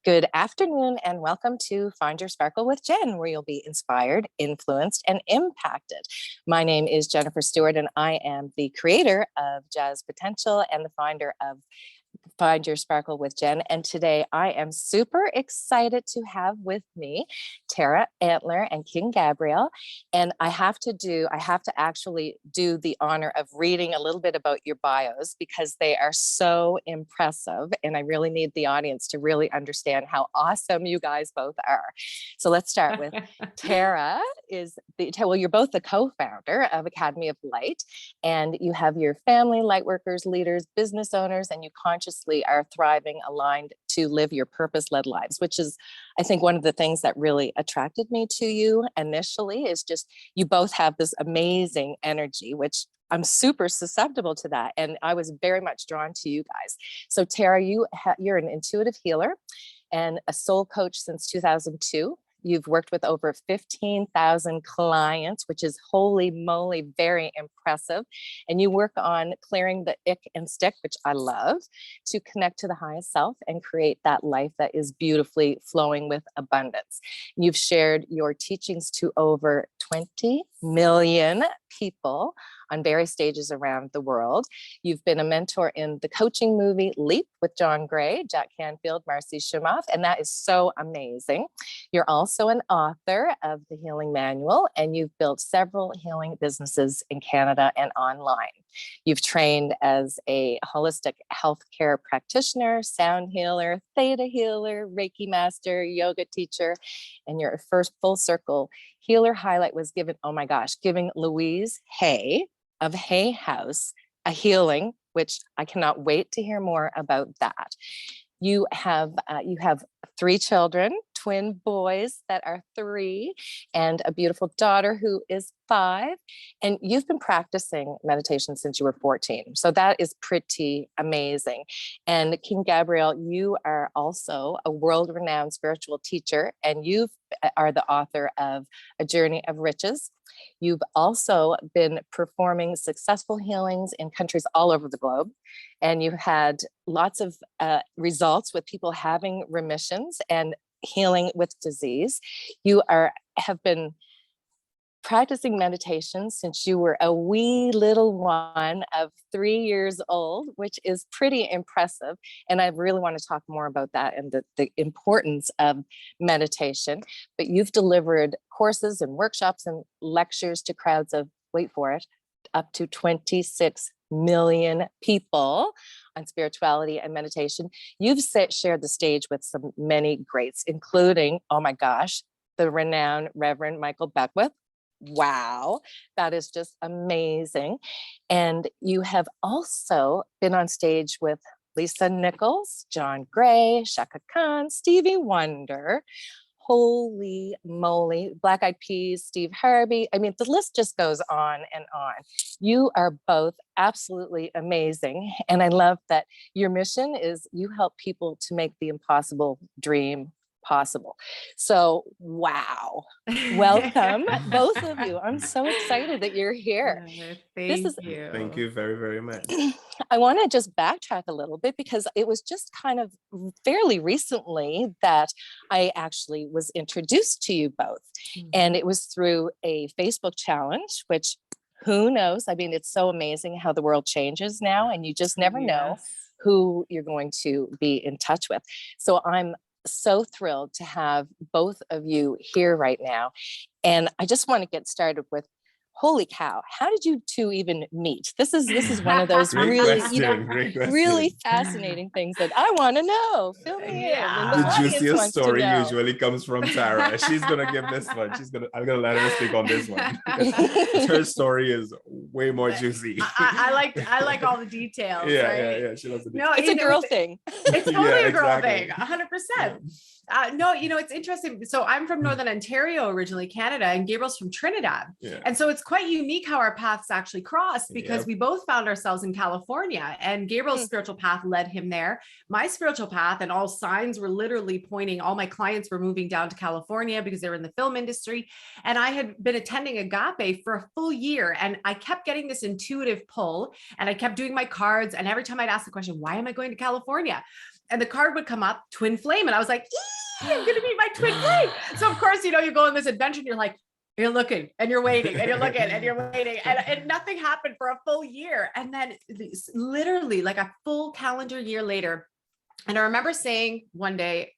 Good afternoon and welcome to Find Your Sparkle with Jen, where you'll be inspired, influenced, and impacted. My name is Jennifer Stewart, and I am the creator of Jazz Potential and the founder of Find Your Sparkle with Jen. And today I am super excited to have with me Tara Antler and King Gabriel. And I have to actually do the honor of reading a little bit about your bios because they are so impressive. And I really need the audience to really understand how awesome you guys both are. So let's start with Tara you're both the co-founder of Academy of Light, and you have your family, light workers, leaders, business owners, and you consciously are thriving, aligned to live your purpose-led lives, which is, I think, one of the things that really attracted me to you initially is just you both have this amazing energy, which I'm super susceptible to that. And I was very much drawn to you guys. So Tara, you're an intuitive healer and a soul coach since 2002. You've worked with over 15,000 clients, which is holy moly, very impressive. And you work on clearing the ick and stick, which I love, to connect to the highest self and create that life that is beautifully flowing with abundance. You've shared your teachings to over 20 million people on various stages around the world. You've been a mentor in the coaching movie Leap with John Gray, Jack Canfield, Marcy Shimoff, and that is so amazing. You're also an author of the Healing Manual, and you've built several healing businesses in Canada and online. You've trained as a holistic healthcare practitioner, sound healer, theta healer, Reiki master, yoga teacher, and your first full circle healer highlight was giving Louise Hay of Hay House a healing, which I cannot wait to hear more about that. You have 3 children, twin boys that are 3, and a beautiful daughter who is 5. And you've been practicing meditation since you were 14. So that is pretty amazing. And King Gabriel, you are also a world-renowned spiritual teacher, and you are the author of A Journey of Riches. You've also been performing successful healings in countries all over the globe. And you've had lots of results with people having remissions and healing with disease. You have been practicing meditation since you were a wee little one of 3 years old, which is pretty impressive. And I really want to talk more about that and the importance of meditation. But you've delivered courses and workshops and lectures to crowds of, wait for it, up to 26 million people on spirituality and meditation. You've shared the stage with many greats, including, oh my gosh, the renowned Reverend Michael Beckwith. Wow, that is just amazing. And you have also been on stage with Lisa Nichols, John Gray, Shaka Khan, Stevie Wonder. Holy moly, Black Eyed Peas, Steve Harvey. I mean, the list just goes on and on. You are both absolutely amazing. And I love that your mission is you help people to make the impossible dream possible. So, wow. Welcome, both of you. I'm so excited that you're here. Thank you. Thank you very, very much. I want to just backtrack a little bit because it was just kind of fairly recently that I actually was introduced to you both. And it was through a Facebook challenge, which who knows? I mean, it's so amazing how the world changes now, and you just never know who you're going to be in touch with. So I'm so thrilled to have both of you here right now. And I just want to get started with, holy cow, how did you two even meet? This is one of those really fascinating things that I want to know. Fill me in. And the juiciest story usually comes from Tara. She's gonna give this one. I'm gonna let her speak on this one. Her story is way more juicy. I like all the details. Yeah. She loves the details. No, it's a girl thing. It's totally a girl thing, 100%. No, it's interesting. So I'm from Northern Ontario, originally Canada, and Gabriel's from Trinidad. Yeah. And so it's quite unique how our paths actually crossed, because we both found ourselves in California, and Gabriel's spiritual path led him there. My spiritual path, and all signs were literally pointing, all my clients were moving down to California because they were in the film industry. And I had been attending Agape for a full year, and I kept getting this intuitive pull, and I kept doing my cards. And every time I'd ask the question, why am I going to California? And the card would come up, twin flame. And I was like, I'm going to meet my twin flame. So of course, you go on this adventure and you're looking and you're waiting and you're looking and you're waiting, and nothing happened for a full year. And then literally like a full calendar year later. And I remember saying one day,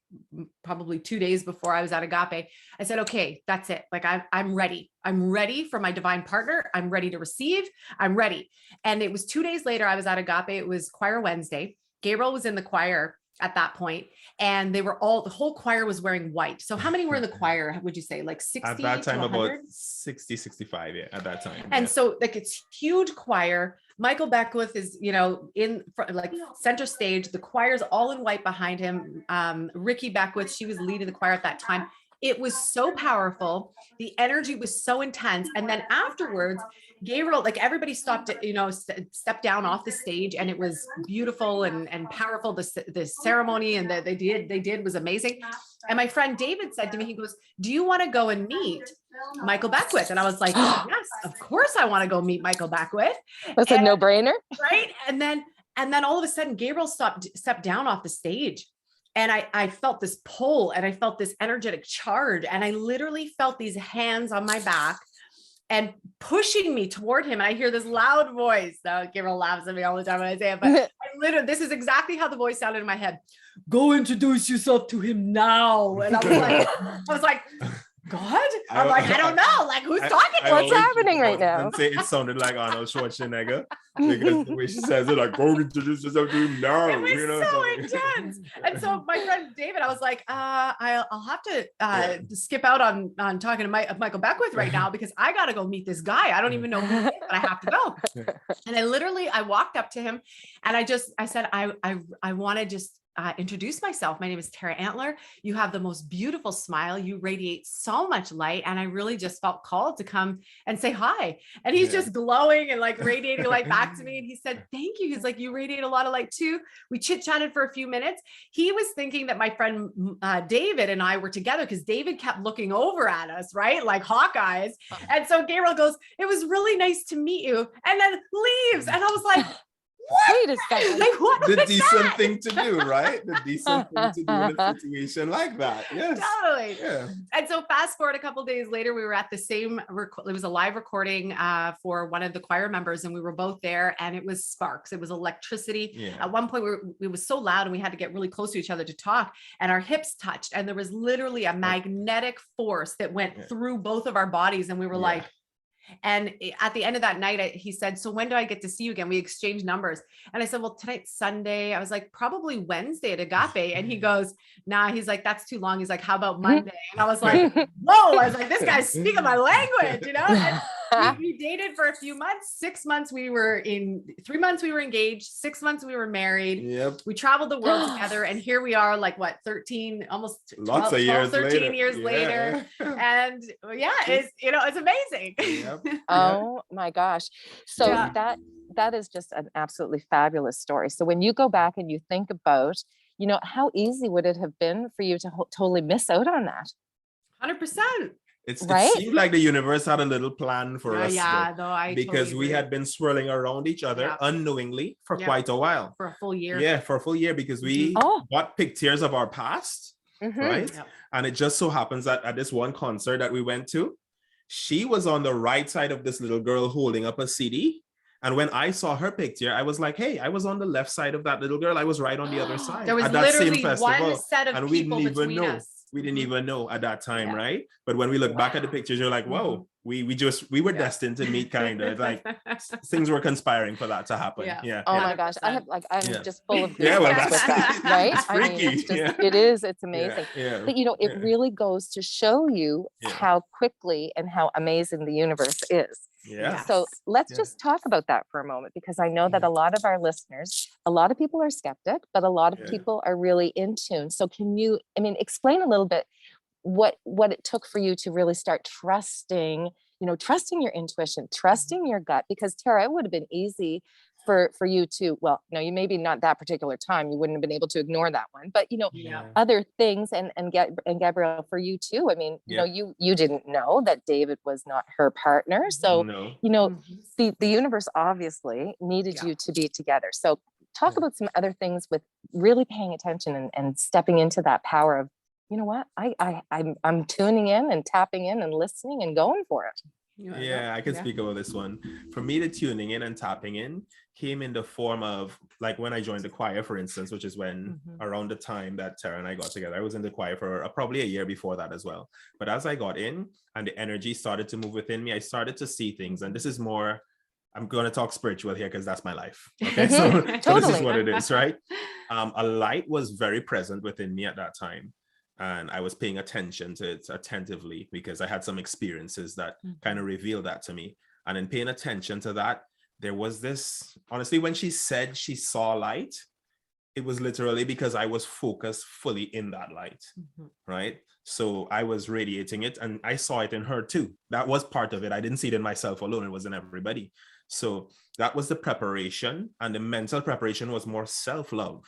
probably 2 days before I was at Agape, I said, okay, that's it. Like I'm ready. I'm ready for my divine partner. I'm ready to receive. I'm ready. And it was 2 days later, I was at Agape. It was Choir Wednesday. Gabriel was in the choir at that point, and the whole choir was wearing white. So how many were in the choir, would you say? Like 60 at that time, to 100? about 60, 65, at that time. And so like it's huge choir. Michael Beckwith is, in front, like center stage. The choir's all in white behind him. Ricky Beckwith, she was leading the choir at that time. It was so powerful. The energy was so intense. And then afterwards, Gabriel, like everybody stopped, stepped down off the stage, and it was beautiful and powerful. The ceremony and they did was amazing. And my friend David said to me, he goes, do you want to go and meet Michael Beckwith? And I was like, yes, of course I want to go meet Michael Beckwith. That's a no-brainer. Right. And then all of a sudden Gabriel stepped down off the stage. And I felt this pull, and I felt this energetic charge, and I literally felt these hands on my back and pushing me toward him. And I hear this loud voice. Now, Gabriel laughs at me all the time when I say it, but this is exactly how the voice sounded in my head. Go introduce yourself to him now. And I was like, God? I'm like, I don't know. Like, who's talking? What's happening right now? Say it sounded like Arnold Schwarzenegger, because the way she says it, like, go introduce yourself to him now. It was so intense. And so my friend David, I was like, I'll have to skip out on talking to Michael Beckwith right now, because I got to go meet this guy. I don't even know who he is, but I have to go. And I walked up to him, and I said, I want to just introduce myself. My name is Tara Antler. You have the most beautiful smile. You radiate so much light. And I really just felt called to come and say hi. And he's just glowing and like radiating light back to me. And he said, thank you. He's like, you radiate a lot of light too. We chit-chatted for a few minutes. He was thinking that my friend David and I were together, because David kept looking over at us, right? Like Hawkeyes. And so Gabriel goes, it was really nice to meet you. And then leaves. And I was like, what? Wait a second. Like, what the decent thing to do, right? The decent thing to do in a situation like that. Yes. Totally. Yeah. And so fast forward a couple of days later, we were at the same, it was a live recording for one of the choir members, and we were both there, and it was sparks. It was electricity. Yeah. At one point, it was so loud, and we had to get really close to each other to talk, and our hips touched, and there was literally a magnetic force that went through both of our bodies, and we were like, and at the end of that night, he said, so when do I get to see you again? We exchanged numbers. And I said, well, tonight's Sunday. I was like, probably Wednesday at Agape. And he goes, nah, he's like, that's too long. He's like, how about Monday? And I was like, whoa, I was like, this guy's speaking my language, And we dated for a few months. 6 months 3 months we were engaged. 6 months we were married. Yep. We traveled the world together. And here we are, like what, 13, almost 12, lots of years 13 years later. And it's amazing. Yep. Oh my gosh. So that is just an absolutely fabulous story. So when you go back and you think about, how easy would it have been for you to totally miss out on that? 100%. It seemed like the universe had a little plan for us, because totally we had been swirling around each other unknowingly for quite a while. For a full year. Yeah, for a full year, because we got pictures of our past, right? Yep. And it just so happens that at this one concert that we went to, she was on the right side of this little girl holding up a CD. And when I saw her picture, I was like, hey, I was on the left side of that little girl. I was right on the other side. There was at that literally same festival. One set of people between us. We didn't even know at that time, right? But when we look back at the pictures, you're like, whoa, we were destined to meet, kind of. Like things were conspiring for that to happen. Yeah. Oh my gosh, I'm just full of goosebumps that's with that, right? It's freaky. It's amazing. Yeah. But it really goes to show you how quickly and how amazing the universe is. Yeah. So let's just talk about that for a moment, because I know that a lot of our listeners, a lot of people are skeptic, but a lot of people are really in tune. So can you, explain a little bit what it took for you to really start trusting, trusting your intuition, trusting your gut, because Tara, it would have been easy for you to, well, no, you maybe not that particular time, you wouldn't have been able to ignore that one, but other things, and Gabrielle, for you too. I mean, you didn't know that David was not her partner. So, the universe obviously needed you to be together. So talk about some other things with really paying attention and stepping into that power of, you know what, I'm tuning in and tapping in and listening and going for it. Yeah, I can speak about this one. For me, the tuning in and tapping in came in the form of, like, when I joined the choir, for instance, which is when around the time that Tara and I got together. I was in the choir for probably a year before that as well. But as I got in and the energy started to move within me, I started to see things. And this is more, I'm going to talk spiritual here because that's my life. Okay, so this is what it is, right? A light was very present within me at that time. And I was paying attention to it attentively because I had some experiences that kind of revealed that to me. And in paying attention to that, there was this, honestly, when she said she saw light, it was literally because I was focused fully in that light, right? So I was radiating it and I saw it in her too. That was part of it. I didn't see it in myself alone. It was in everybody. So that was the preparation, and the mental preparation was more self-love,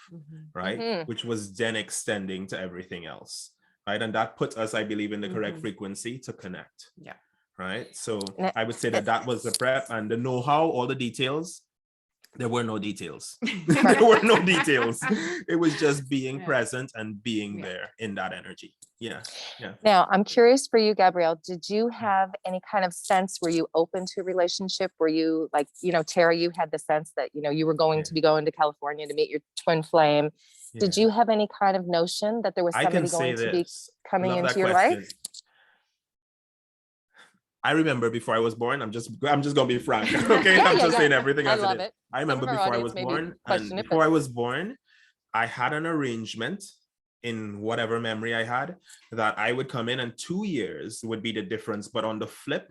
right? Which was then extending to everything else, right? And that put us, I believe, in the correct frequency to connect. Yeah. Right. So I would say that was the prep, and the know-how, all the details. There were no details. There were no details. It was just being present and being there in that energy. Yeah. Now, I'm curious for you, Gabrielle, did you have any kind of sense, were you open to a relationship? Were you like, Tara, you had the sense that, you were going to be going to California to meet your twin flame. Yeah. Did you have any kind of notion that there was somebody going to be coming into your life? I remember before I was born, I'm just gonna be frank. Okay. I'm just saying everything as it is. I remember before I was born, and before I was born, I had an arrangement in whatever memory I had that I would come in and 2 years would be the difference. But on the flip,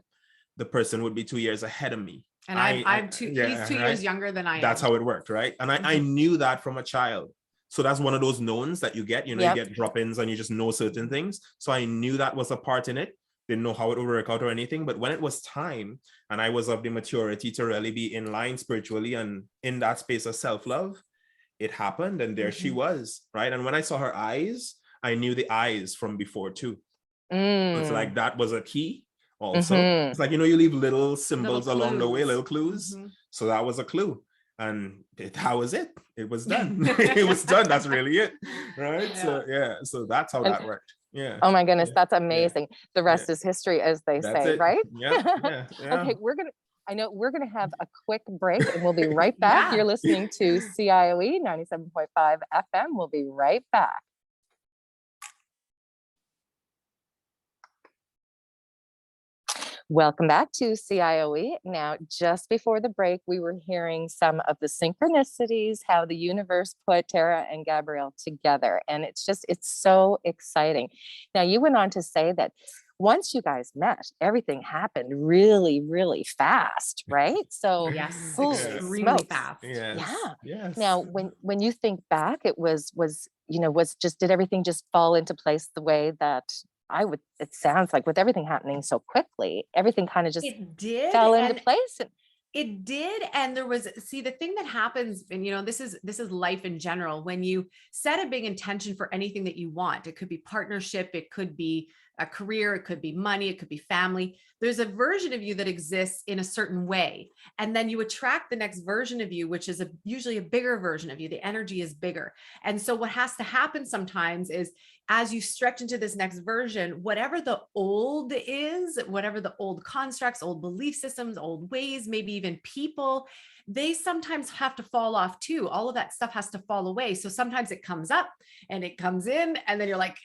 the person would be 2 years ahead of me. And I'm two, he's 2 years younger than I am. That's how it worked, right? And I knew that from a child. So that's one of those knowns that you get, you get drop-ins and you just know certain things. So I knew that was a part in it. Didn't know how it would work out or anything, but when it was time and I was of the maturity to really be in line spiritually and in that space of self-love, it happened, and there she was, right? And when I saw her eyes, I knew the eyes from before too. It's like that was a key also. It's like, you leave little symbols along the way, little clues. So that was a clue, and that was it. It was done. It was done. That's really it, right? So that's how that worked. Yeah. Oh my goodness, that's amazing. The rest is history, as they say, right? Yeah. Okay, we're gonna have a quick break, and we'll be right back. You're listening to CIOE 97.5 FM. We'll be right back. Welcome back to CIOE. Now, just before the break, we were hearing some of the synchronicities, how the universe put Tara and Gabrielle together. And it's so exciting. Now, you went on to say that once you guys met, everything happened really, really fast, right? So extremely fast. Yes. Now, when you think back, it did everything just fall into place the way that it sounds like, with everything happening so quickly, everything kind of just fell into place. It did. And there was, the thing that happens, and this is life in general, when you set a big intention for anything that you want, it could be partnership, it could be a career, it could be money, it could be family. There's a version of you that exists in a certain way. And then you attract the next version of you, which is usually a bigger version of you. The energy is bigger. And so what has to happen sometimes is, as you stretch into this next version, whatever the old is, whatever the old constructs, old belief systems, old ways, maybe even people, they sometimes have to fall off too. All of that stuff has to fall away. So sometimes it comes up and it comes in, and then you're like,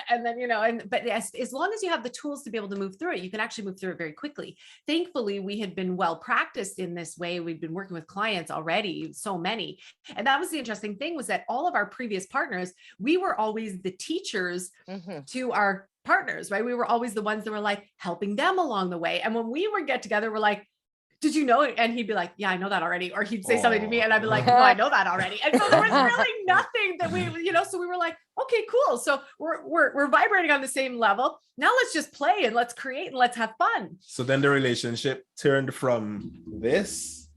and then, but as long as you have the tools to be able to move through it, you can actually move through it very quickly. Thankfully, we had been well practiced in this way. We've been working with clients already, so many. And that was the interesting thing, was that all of our previous partners, we were always the teachers to our partners, right? We were always the ones that were like helping them along the way. And when we would get together, we're like, did you know it? And he'd be like, yeah, I know that already. Or he'd say something to me and I'd be like, no, I know that already. And so there was really nothing that we, so we were like, okay, cool. So we're vibrating on the same level. Now let's just play and let's create and let's have fun. So then the relationship turned from this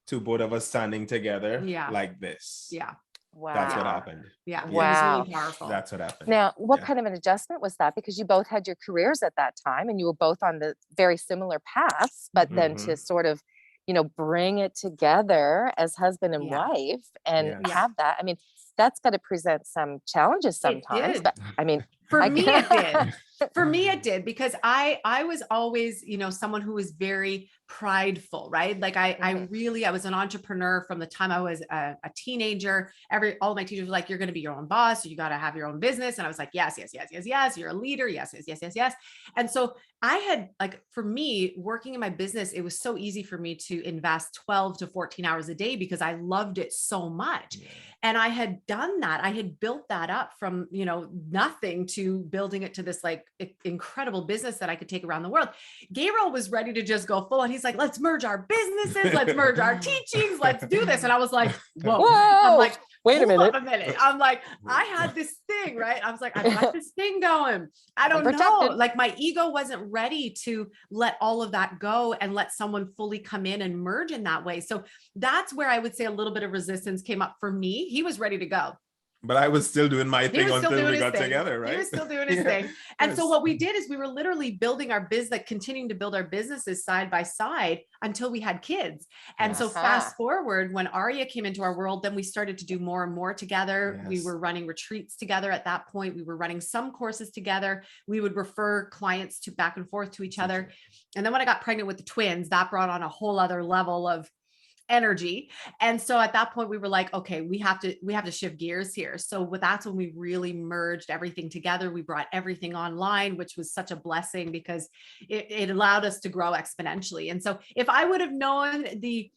to both of us standing together like this. Yeah. Wow. That's what happened. Yeah. Wow. It was really powerful. That's what happened. Now, what kind of an adjustment was that? Because you both had your careers at that time and you were both on the very similar paths, but then to sort of, bring it together as husband and wife and have that. I mean, that's got to present some challenges sometimes, but I mean, for me, it did. For me, it did, because I was always, someone who was very prideful, right? Like I was an entrepreneur from the time I was a teenager. All of my teachers were like, you're going to be your own boss. You got to have your own business. And I was like, yes, yes, yes, yes, yes. You're a leader. Yes, yes, yes, yes, yes. And so I had, like, for me, working in my business, it was so easy for me to invest 12 to 14 hours a day because I loved it so much. Yeah. And I had done that. I had built that up from, nothing to building it to this like incredible business that I could take around the world. Gabriel was ready to just go full on. He's like, let's merge our businesses. Let's merge our teachings. Let's do this. And I was like, whoa. I'm like, wait a minute. I'm like, I had this thing, right? I was like, I've got this thing going. I don't know. Like my ego wasn't ready to let all of that go and let someone fully come in and merge in that way. So that's where I would say a little bit of resistance came up for me. He was ready to go. But I was still doing my thing until we got together, right? He was still doing his thing. And so what we did is we were literally building our business, continuing to build our businesses side by side until we had kids. And so fast forward, when Arya came into our world, then we started to do more and more together. Yes. We were running retreats together at that point. We were running some courses together. We would refer clients to back and forth to each other. And then when I got pregnant with the twins, that brought on a whole other level of energy. And so at that point we were like, okay, we have to shift gears here. So that's when we really merged everything together. We brought everything online, which was such a blessing because it allowed us to grow exponentially. And so if I would have known the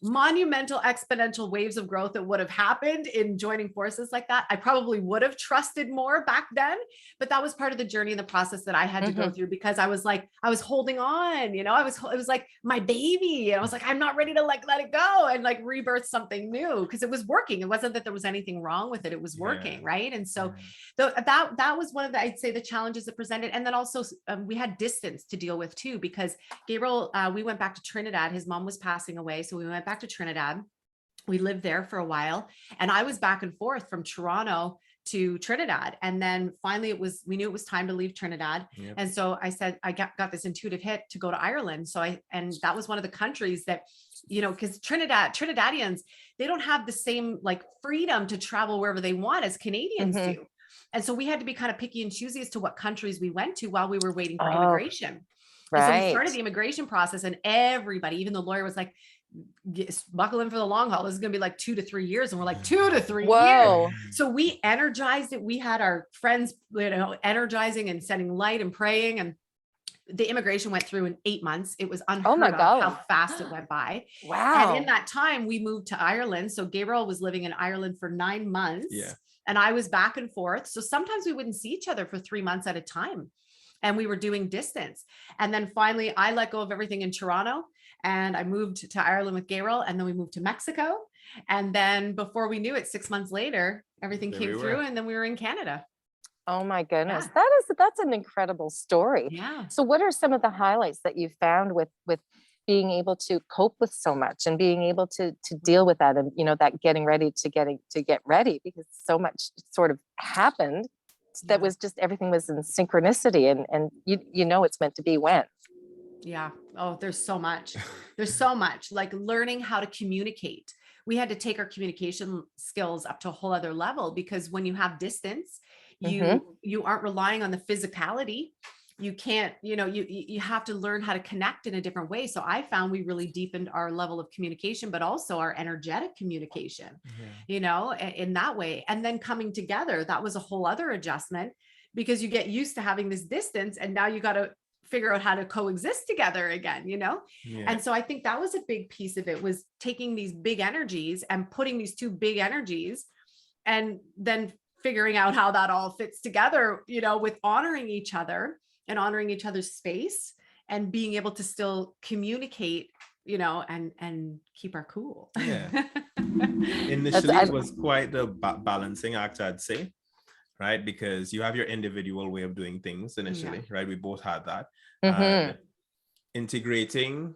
monumental exponential waves of growth that would have happened in joining forces like that, I probably would have trusted more back then, but that was part of the journey and the process that I had to go through because I was holding on, it was like my baby. And I was like, I'm not ready to let it go and like rebirth something new because it was working. It wasn't that there was anything wrong with it. It was working. Right. And so that was one of the, I'd say, the challenges that presented. And then also we had distance to deal with too, because Gabriel, we went back to Trinidad. His mom was passing away. So we went back to Trinidad. We lived there for a while and I was back and forth from Toronto to Trinidad. And then finally we knew it was time to leave Trinidad. Yep. And so I said, I got this intuitive hit to go to Ireland. And that was one of the countries that, because Trinidadians, they don't have the same like freedom to travel wherever they want as Canadians do. And so we had to be kind of picky and choosy as to what countries we went to while we were waiting for immigration. Right. And so we started the immigration process and everybody, even the lawyer was like, buckle in for the long haul. This is going to be like 2 to 3 years. And we're like 2 to 3 years. So we energized it. We had our friends, energizing and sending light and praying. And the immigration went through in 8 months. It was unheard of how fast it went by. Wow. And in that time we moved to Ireland. So Gabriel was living in Ireland for 9 months. Yeah. And I was back and forth. So sometimes we wouldn't see each other for 3 months at a time. And we were doing distance. And then finally I let go of everything in Toronto and I moved to Ireland with Gabriel. And then we moved to Mexico. And then before we knew it, 6 months later, everything came through and then we were in Canada. Oh my goodness. Yeah. That's an incredible story. Yeah. So what are some of the highlights that you found with being able to cope with so much and being able to deal with that and, that getting ready to get ready because so much sort of happened that was just, everything was in synchronicity and it's meant to be when. Yeah. Oh, there's so much. There's so much like learning how to communicate. We had to take our communication skills up to a whole other level because when you have distance, you aren't relying on the physicality. You can't, you have to learn how to connect in a different way. So I found we really deepened our level of communication, but also our energetic communication, in that way. And then coming together, that was a whole other adjustment because you get used to having this distance and now you got to figure out how to coexist together again, And so I think that was a big piece of it was taking these big energies and putting these two big energies and then figuring out how that all fits together, with honoring each other and honoring each other's space and being able to still communicate, and keep our cool. Yeah. Initially, it was quite a balancing act, I'd say, right? Because you have your individual way of doing things initially, right? We both had that. And integrating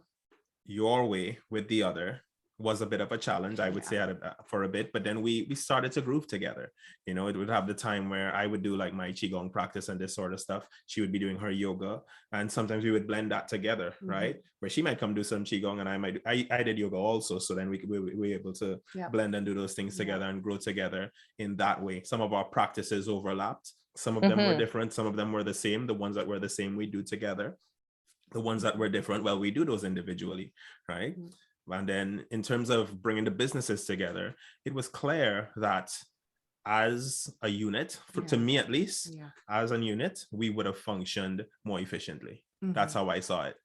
your way with the other was a bit of a challenge, I would say, for a bit, but then we started to groove together. It would have the time where I would do like my qigong practice and this sort of stuff. She would be doing her yoga, and sometimes we would blend that together, right? Where she might come do some qigong and I did yoga also. So then we were able to blend and do those things together and grow together in that way. Some of our practices overlapped. Some of them were different. Some of them were the same. The ones that were the same, we do together. The ones that were different, well, we do those individually, right? And then in terms of bringing the businesses together, it was clear that as a unit, to me at least, as a unit, we would have functioned more efficiently. That's how I saw it.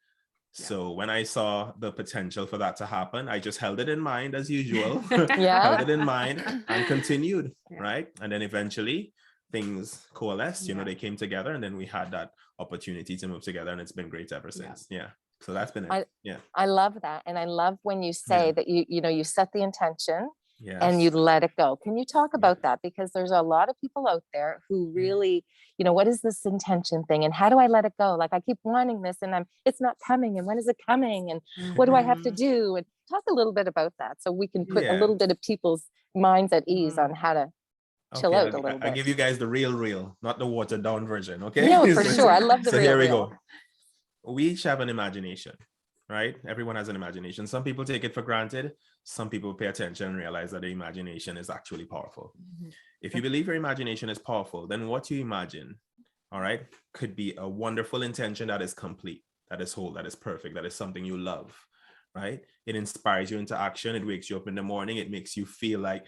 So when I saw the potential for that to happen, I just held it in mind as usual, held it in mind and continued, right? And then eventually things coalesced, they came together, and then we had that opportunity to move together, and it's been great ever since. So that's been it. I love that. And I love when you say that you set the intention and you let it go. Can you talk about that? Because there's a lot of people out there who really, what is this intention thing? And how do I let it go? Like I keep wanting this and it's not coming. And when is it coming? And what do I have to do? And talk a little bit about that so we can put a little bit of people's minds at ease on how to chill out a little bit. I'll give you guys the real, not the watered down version. Okay. No, for sure. I love the real. So here we go. We each have an imagination, right? Everyone has an imagination. Some people take it for granted. Some people pay attention and realize that the imagination is actually powerful. If you believe your imagination is powerful, then what you imagine, all right, could be a wonderful intention that is complete, that is whole, that is perfect, that is something you love, right? It inspires you into action. It wakes you up in the morning. It makes you feel like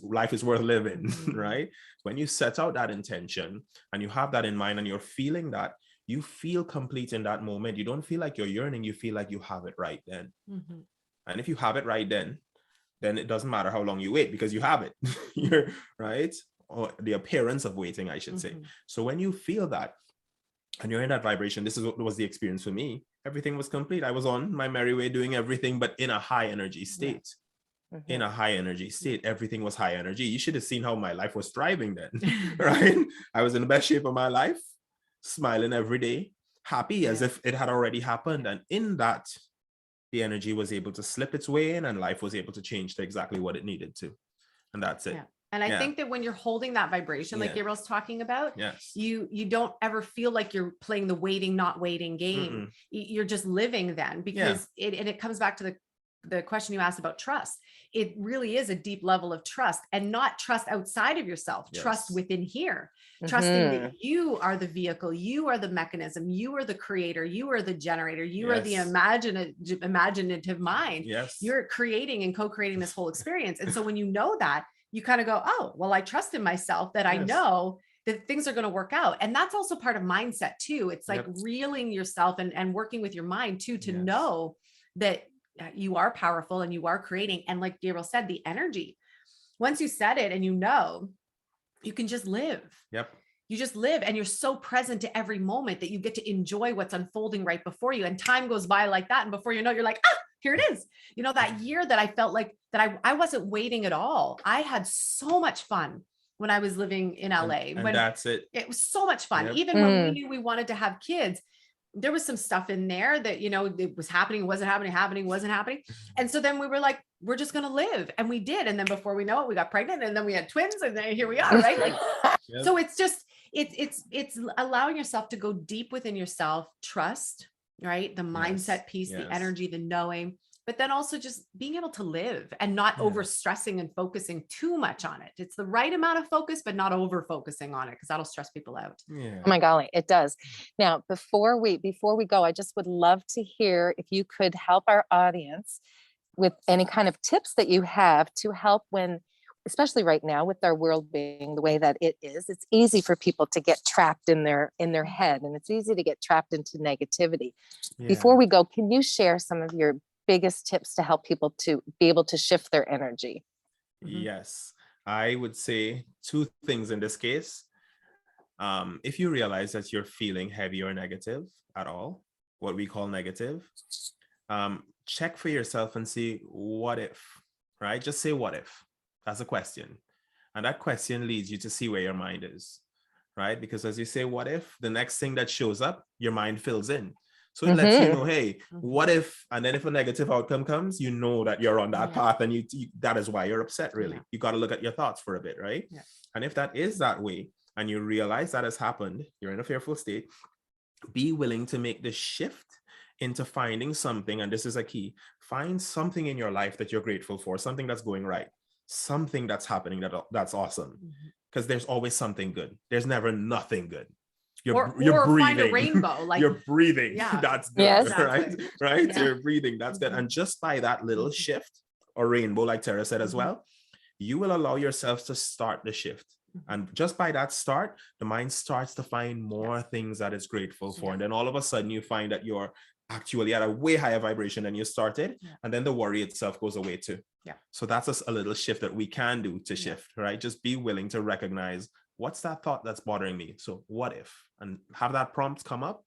life is worth living, right? When you set out that intention and you have that in mind and you're feeling that, you feel complete in that moment. You don't feel like you're yearning. You feel like you have it right then. And if you have it right then it doesn't matter how long you wait because you have it. You're right. Or the appearance of waiting, I should say. So when you feel that and you're in that vibration, this is what was the experience for me. Everything was complete. I was on my merry way doing everything, but in a high energy state. In a high energy state, everything was high energy. You should have seen how my life was thriving then, right? I was in the best shape of my life, smiling every day, happy as if it had already happened. And in that, the energy was able to slip its way in and life was able to change to exactly what it needed to. And that's it. And I think that when you're holding that vibration, like Gabriel's talking about, you don't ever feel like you're playing the waiting, not waiting game. You're just living then, because it comes back to the question you asked about trust. It really is a deep level of trust, and not trust outside of yourself, trust within here, trusting that you are the vehicle, you are the mechanism, you are the creator, you are the generator, you are the imaginative mind. You're creating and co-creating this whole experience. And so when you know that, you kind of go, oh, well, I trust in myself that I know that things are going to work out. And that's also part of mindset too. It's like reeling yourself and working with your mind too, to know that you are powerful and you are creating. And like Gabriel said, the energy, once you set it and you can just live. You just live, and you're so present to every moment that you get to enjoy what's unfolding right before you. And time goes by like that. And before you know, you're like, here it is. That year that I felt like that I wasn't waiting at all. I had so much fun when I was living in LA. And that's it. It was so much fun. Even when we knew we wanted to have kids, there was some stuff in there that, it was happening, wasn't happening, wasn't happening. And so then we were like, we're just going to live. And we did. And then before we know it, we got pregnant, and then we had twins, and then here we are. Right. Like, so it's just, it's allowing yourself to go deep within yourself, trust, right? The mindset piece, the energy, the knowing, but then also just being able to live and not over stressing and focusing too much on it. It's the right amount of focus, but not over focusing on it, because that'll stress people out. Oh my golly, it does. Now, before we go, I just would love to hear if you could help our audience with any kind of tips that you have to help when, especially right now with our world being the way that it is, it's easy for people to get trapped in their head, and it's easy to get trapped into negativity. Before we go, can you share some of your biggest tips to help people to be able to shift their energy? Yes, I would say two things in this case. If you realize that you're feeling heavy or negative at all, what we call negative, check for yourself and see, what if, right? Just say, what if? That's a question. And that question leads you to see where your mind is, right? Because as you say, what if, the next thing that shows up, your mind fills in. So it lets you know, hey, what if, and then if a negative outcome comes, you know that you're on that path, and you that is why you're upset, really. You got to look at your thoughts for a bit, right? And if that is that way, and you realize that has happened, you're in a fearful state, be willing to make the shift into finding something, and this is a key, find something in your life that you're grateful for, something that's going right, something that's happening that's awesome, because there's always something good. There's never nothing good. You're breathing. Find a rainbow, like you're breathing. That's good. Yes. Right. You're breathing. That's good. And just by that little shift, or rainbow, like Tara said as well, you will allow yourselves to start the shift. And just by that start, the mind starts to find more things that it's grateful for. And then all of a sudden you find that you're actually at a way higher vibration than you started. And then the worry itself goes away too. So that's a little shift that we can do to shift, right? Just be willing to recognize, what's that thought that's bothering me? So what if? And have that prompt come up.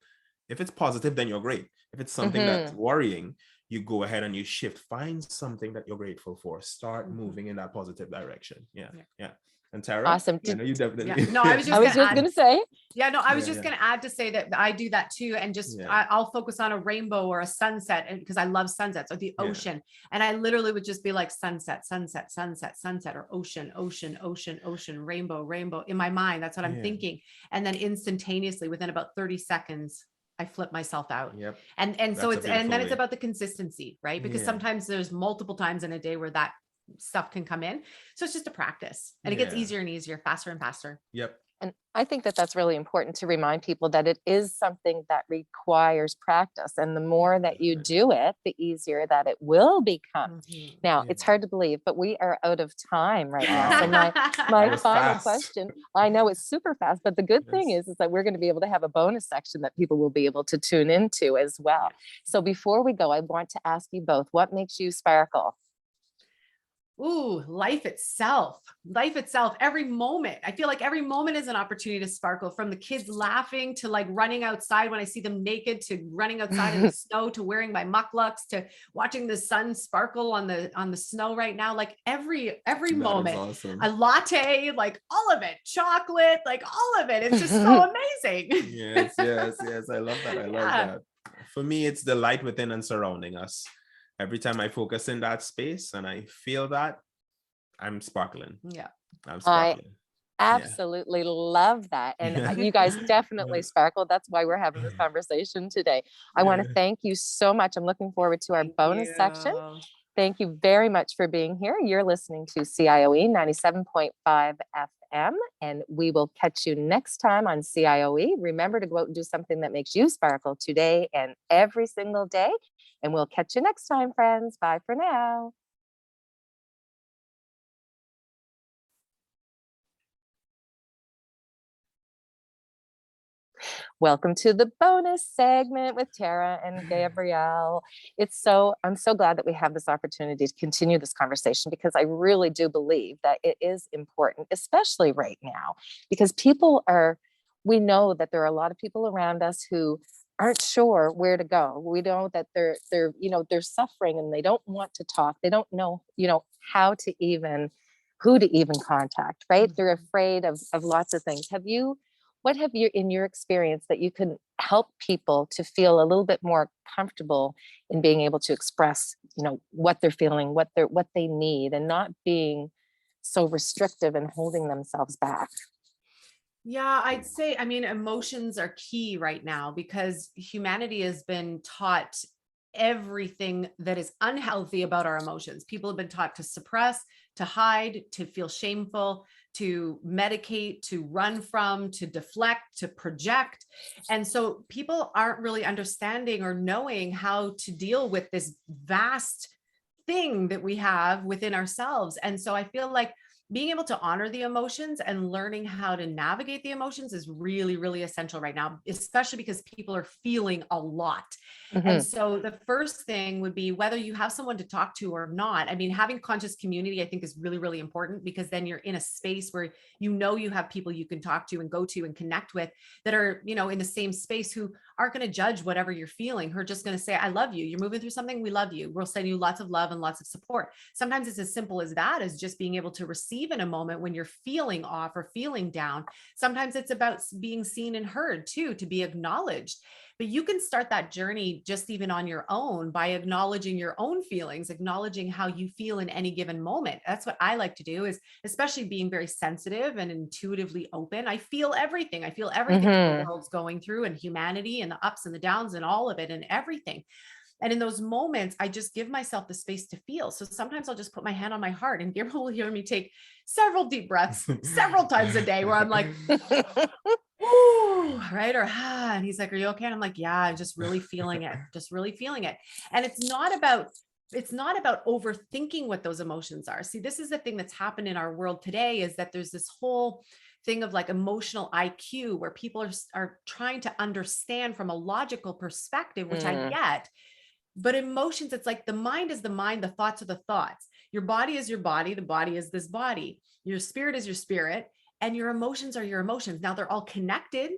If it's positive, then you're great. If it's something that's worrying, you go ahead and you shift. Find something that you're grateful for. Start moving in that positive direction. Yeah. And Tara, awesome. I know you definitely. No, I was just going to say. I was just going to add to say that I do that too. And just, I'll focus on a rainbow or a sunset, and because I love sunsets, or the ocean. And I literally would just be like, sunset, sunset, sunset, sunset, or ocean, ocean, ocean, ocean, rainbow, rainbow in my mind. That's what I'm thinking. And then instantaneously, within about 30 seconds, I flip myself out. And so then it's about the consistency, right? Because sometimes there's multiple times in a day where that stuff can come in. So it's just a practice, and it gets easier and easier, faster and faster. And I think that that's really important to remind people that it is something that requires practice. And the more that you do it, the easier that it will become. Now, it's hard to believe, but we are out of time right now. So my final question, I know it's super fast, but the good thing is that we're going to be able to have a bonus section that people will be able to tune into as well. So before we go, I want to ask you both, what makes you sparkle? Ooh, life itself, every moment. I feel like every moment is an opportunity to sparkle, from the kids laughing to like running outside when I see them naked, to running outside in the snow, to wearing my mucklucks, to watching the sun sparkle on the snow right now. Like every moment, awesome. A latte, like all of it, chocolate, like all of it. It's just so amazing. Yes. I love that. I love that. For me, it's the light within and surrounding us. Every time I focus in that space and I feel that, I'm sparkling. I'm sparkling. I absolutely love that. And you guys definitely sparkle. That's why we're having this conversation today. I want to thank you so much. I'm looking forward to our bonus section. Thank you very much for being here. You're listening to CIOE 97.5 FM, and we will catch you next time on CIOE. Remember to go out and do something that makes you sparkle today and every single day. And we'll catch you next time, friends. Bye for now. Welcome to the bonus segment with Tara and Gabriel. I'm so glad that we have this opportunity to continue this conversation, because I really do believe that it is important, especially right now, because we know that there are a lot of people around us who aren't sure where to go. We know that they're suffering and they don't want to talk. They don't know, who to even contact, right? They're afraid of lots of things. What have you, in your experience, that you can help people to feel a little bit more comfortable in being able to express, what they're feeling, what they need, and not being so restrictive and holding themselves back? Yeah, I'd say, emotions are key right now, because humanity has been taught everything that is unhealthy about our emotions. People have been taught to suppress, to hide, to feel shameful, to medicate, to run from, to deflect, to project. And so people aren't really understanding or knowing how to deal with this vast thing that we have within ourselves. And so I feel like being able to honor the emotions and learning how to navigate the emotions is really, really essential right now, especially because people are feeling a lot. And so the first thing would be whether you have someone to talk to or not. I mean, having conscious community, I think, is really, really important, because then you're in a space where you know you have people you can talk to and go to and connect with that are, you know, in the same space, who aren't going to judge whatever you're feeling, who are just going to say, I love you. You're moving through something. We love you. We'll send you lots of love and lots of support. Sometimes it's as simple as that, as just being able to receive in a moment when you're feeling off or feeling down. Sometimes it's about being seen and heard too, to be acknowledged. But you can start that journey just even on your own by acknowledging your own feelings, acknowledging how you feel in any given moment. That's what I like to do, is especially being very sensitive and intuitively open. I feel everything. I feel everything the world's going through, and humanity, and the ups and the downs and all of it and everything. And in those moments, I just give myself the space to feel. So sometimes I'll just put my hand on my heart, and Gabriel will hear me take several deep breaths several times a day, where I'm like, ooh, right? Or, and he's like, are you okay? And I'm like, yeah, I'm just really feeling it. Just really feeling it. And it's not about overthinking what those emotions are. See, this is the thing that's happened in our world today, is that there's this whole thing of like emotional IQ, where people are trying to understand from a logical perspective, which I get. But emotions, it's like the mind is the mind, the thoughts are the thoughts. Your body is your body, the body is this body. Your spirit is your spirit, and your emotions are your emotions. Now they're all connected.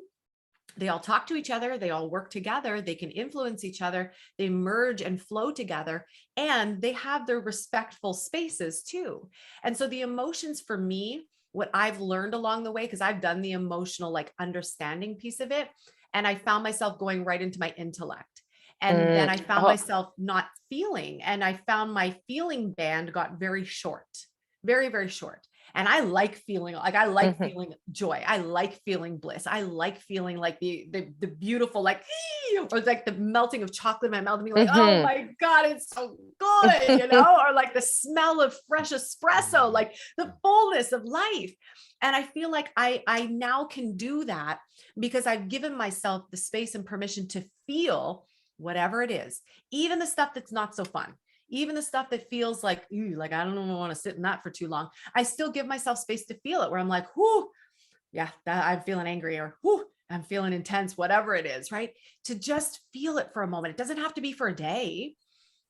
They all talk to each other. They all work together. They can influence each other. They merge and flow together, and they have their respectful spaces too. And so the emotions, for me, what I've learned along the way, because I've done the emotional like understanding piece of it, and I found myself going right into my intellect. And then I found myself not feeling, and I found my feeling band got very short, very, very short. And I like feeling feeling joy. I like feeling bliss. I like feeling like the beautiful, like, or like the melting of chocolate in my mouth, and being like, oh my God, it's so good, you know, or like the smell of fresh espresso, like the fullness of life. And I feel like I now can do that because I've given myself the space and permission to feel whatever it is, even the stuff that's not so fun, even the stuff that feels like, ooh, like, I don't even want to sit in that for too long. I still give myself space to feel it, where I'm like, whoo, yeah, I'm feeling angry, or whoo, I'm feeling intense, whatever it is, right? To just feel it for a moment. It doesn't have to be for a day.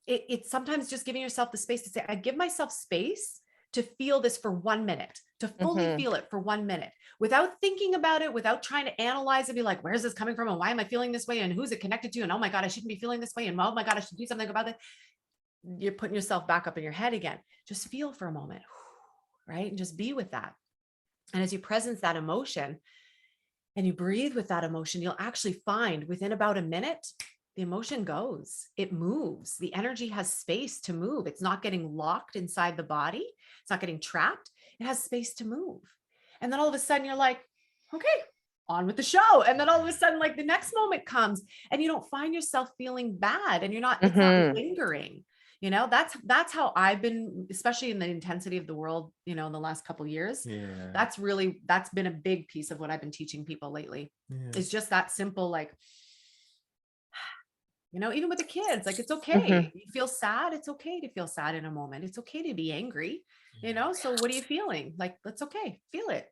It's sometimes just giving yourself the space to say, I give myself space to feel this for 1 minute, to fully feel it for 1 minute, without thinking about it, without trying to analyze it, be like, where's this coming from? And why am I feeling this way? And who's it connected to? And oh my God, I shouldn't be feeling this way. And oh my God, I should do something about it. You're putting yourself back up in your head again. Just feel for a moment, right? And just be with that. And as you presence that emotion and you breathe with that emotion, you'll actually find within about a minute, the emotion goes, it moves. The energy has space to move. It's not getting locked inside the body. It's not getting trapped. It has space to move. And then all of a sudden you're like, okay, on with the show. And then all of a sudden, like the next moment comes and you don't find yourself feeling bad, and you're not, it's not lingering. You know, that's how I've been, especially in the intensity of the world, you know, in the last couple of years. Yeah. That's been a big piece of what I've been teaching people lately. Yeah. It's just that simple, like, you know, even with the kids, like, it's okay. You feel sad. It's okay to feel sad in a moment. It's okay to be angry, you know? So what are you feeling? Like, that's okay. Feel it.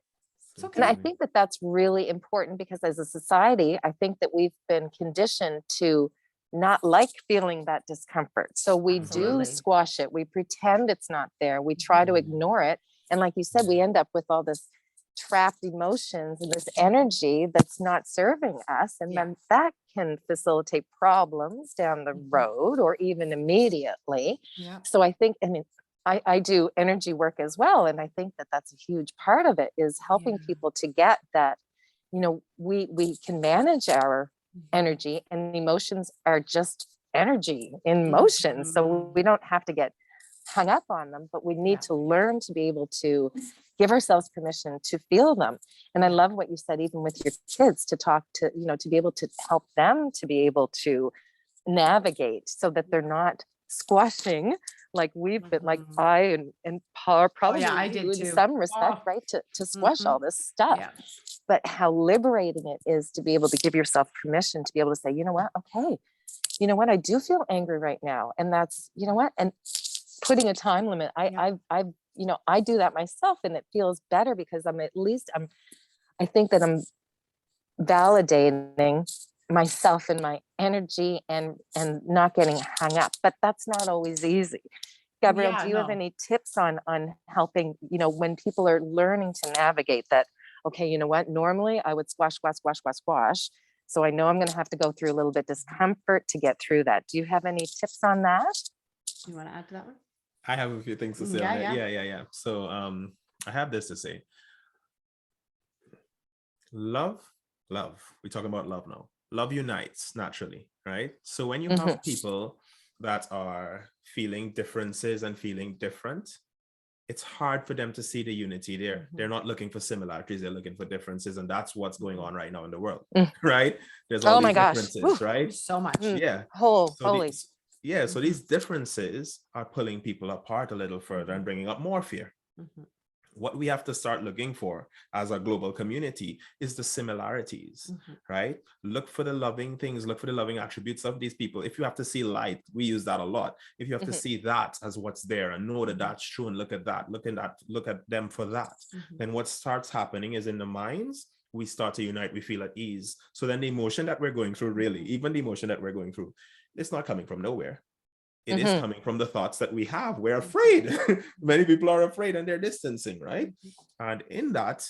It's okay. And I think that that's really important, because as a society, I think that we've been conditioned to not like feeling that discomfort. So we do squash it. We pretend it's not there. We try to ignore it. And like you said, we end up with all this trapped emotions and this energy that's not serving us. And then that can facilitate problems down the road, or even immediately. Yeah. So I think, I mean, I do energy work as well. And I think that that's a huge part of it, is helping people to get that, you know, we can manage our energy, and emotions are just energy in motion. So we don't have to get hung up on them, but we need to learn to be able to give ourselves permission to feel them. And I love what you said, even with your kids, to talk to, you know, to be able to help them to be able to navigate, so that they're not squashing like we've been, like I and Paul probably I did in too. some respect, right? To squash all this stuff. Yeah. But how liberating it is to be able to give yourself permission to be able to say, you know what, okay, you know what, I do feel angry right now. And that's, you know what, and putting a time limit. I've I do that myself, and it feels better because I think that I'm validating myself and my energy and not getting hung up, but that's not always easy. Gabrielle, do you have any tips on helping, when people are learning to navigate that? Okay, you know what? Normally I would squash. So I know I'm going to have to go through a little bit discomfort to get through that. Do you have any tips on that? You want to add to that one? I have a few things to say on that. Yeah. So I have this to say. Love. We talk about love now. Love unites naturally, right? So when you have people that are feeling differences and feeling different, it's hard for them to see the unity there. They're not looking for similarities, they're looking for differences. And that's what's going on right now in the world, right? There's all these differences, right? So much. Yeah. Holy. So these differences are pulling people apart a little further and bringing up more fear. What we have to start looking for as a global community is the similarities, right? Look for the loving things, look for the loving attributes of these people. If you have to see light, we use that a lot. If you have to see that as what's there and know that that's true and look at that, look at them for that, then what starts happening is in the minds, we start to unite, we feel at ease. So then the emotion that we're going through, really, even the emotion that we're going through, it's not coming from nowhere. It is coming from the thoughts that we have. We're afraid. Many people are afraid and they're distancing, right? And in that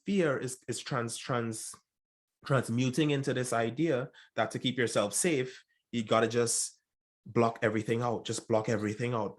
fear is transmuting into this idea that to keep yourself safe, you got to just block everything out. Just block everything out,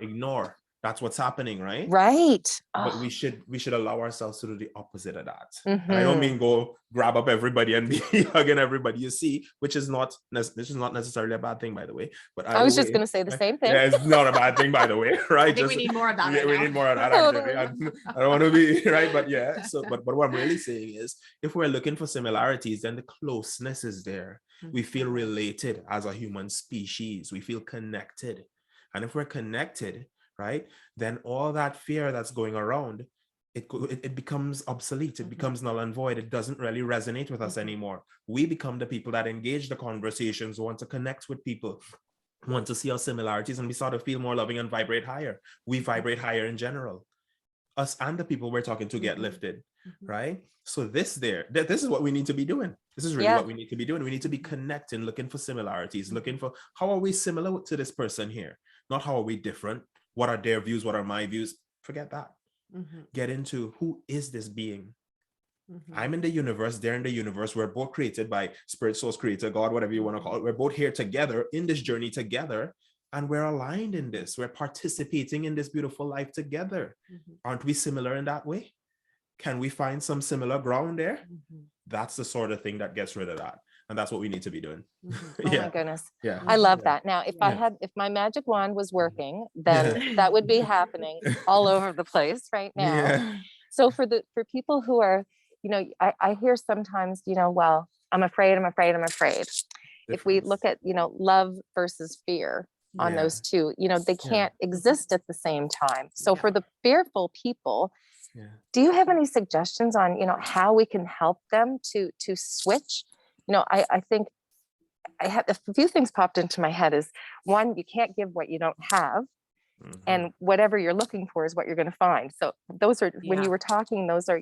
ignore. That's what's happening, right? Right. But we should allow ourselves to do the opposite of that. And I don't mean go grab up everybody and be hugging everybody you see, which is not necessarily a bad thing, by the way. But I was just going to say the same thing. Yeah, it's not a bad thing, by the way, right? I think we need more of that. Yeah, we need more of that. Actually, I don't want to be right, but yeah. So, but what I'm really saying is, if we're looking for similarities, then the closeness is there. We feel related as a human species. We feel connected, and if we're connected, right, then all that fear that's going around, it becomes obsolete. It becomes null and void. It doesn't really resonate with us anymore. We become the people that engage the conversations, want to connect with people, want to see our similarities, and we sort of feel more loving and vibrate higher. We vibrate higher in general. Us and the people we're talking to get lifted, right? So this is what we need to be doing. This is really what we need to be doing. We need to be connecting, looking for similarities, looking for how are we similar to this person here? Not how are we different? What are their views? What are my views? Forget that. Get into who is this being? I'm in the universe, they're in the universe. We're both created by spirit, source, creator, God, whatever you want to call it. We're both here together in this journey together, and we're aligned in this. We're participating in this beautiful life together. Aren't we similar in that way? Can we find some similar ground there? That's the sort of thing that gets rid of that. And that's what we need to be doing. Oh my goodness. Yeah. I love that. Now, if my magic wand was working, then that would be happening all over the place right now. Yeah. So for people who are, I hear sometimes, well, I'm afraid. If we look at, love versus fear on those two, they can't exist at the same time. So for the fearful people, do you have any suggestions on, how we can help them to switch? I think I have a few things popped into my head is one, you can't give what you don't have. And whatever you're looking for is what you're going to find. So those are, when you were talking, those are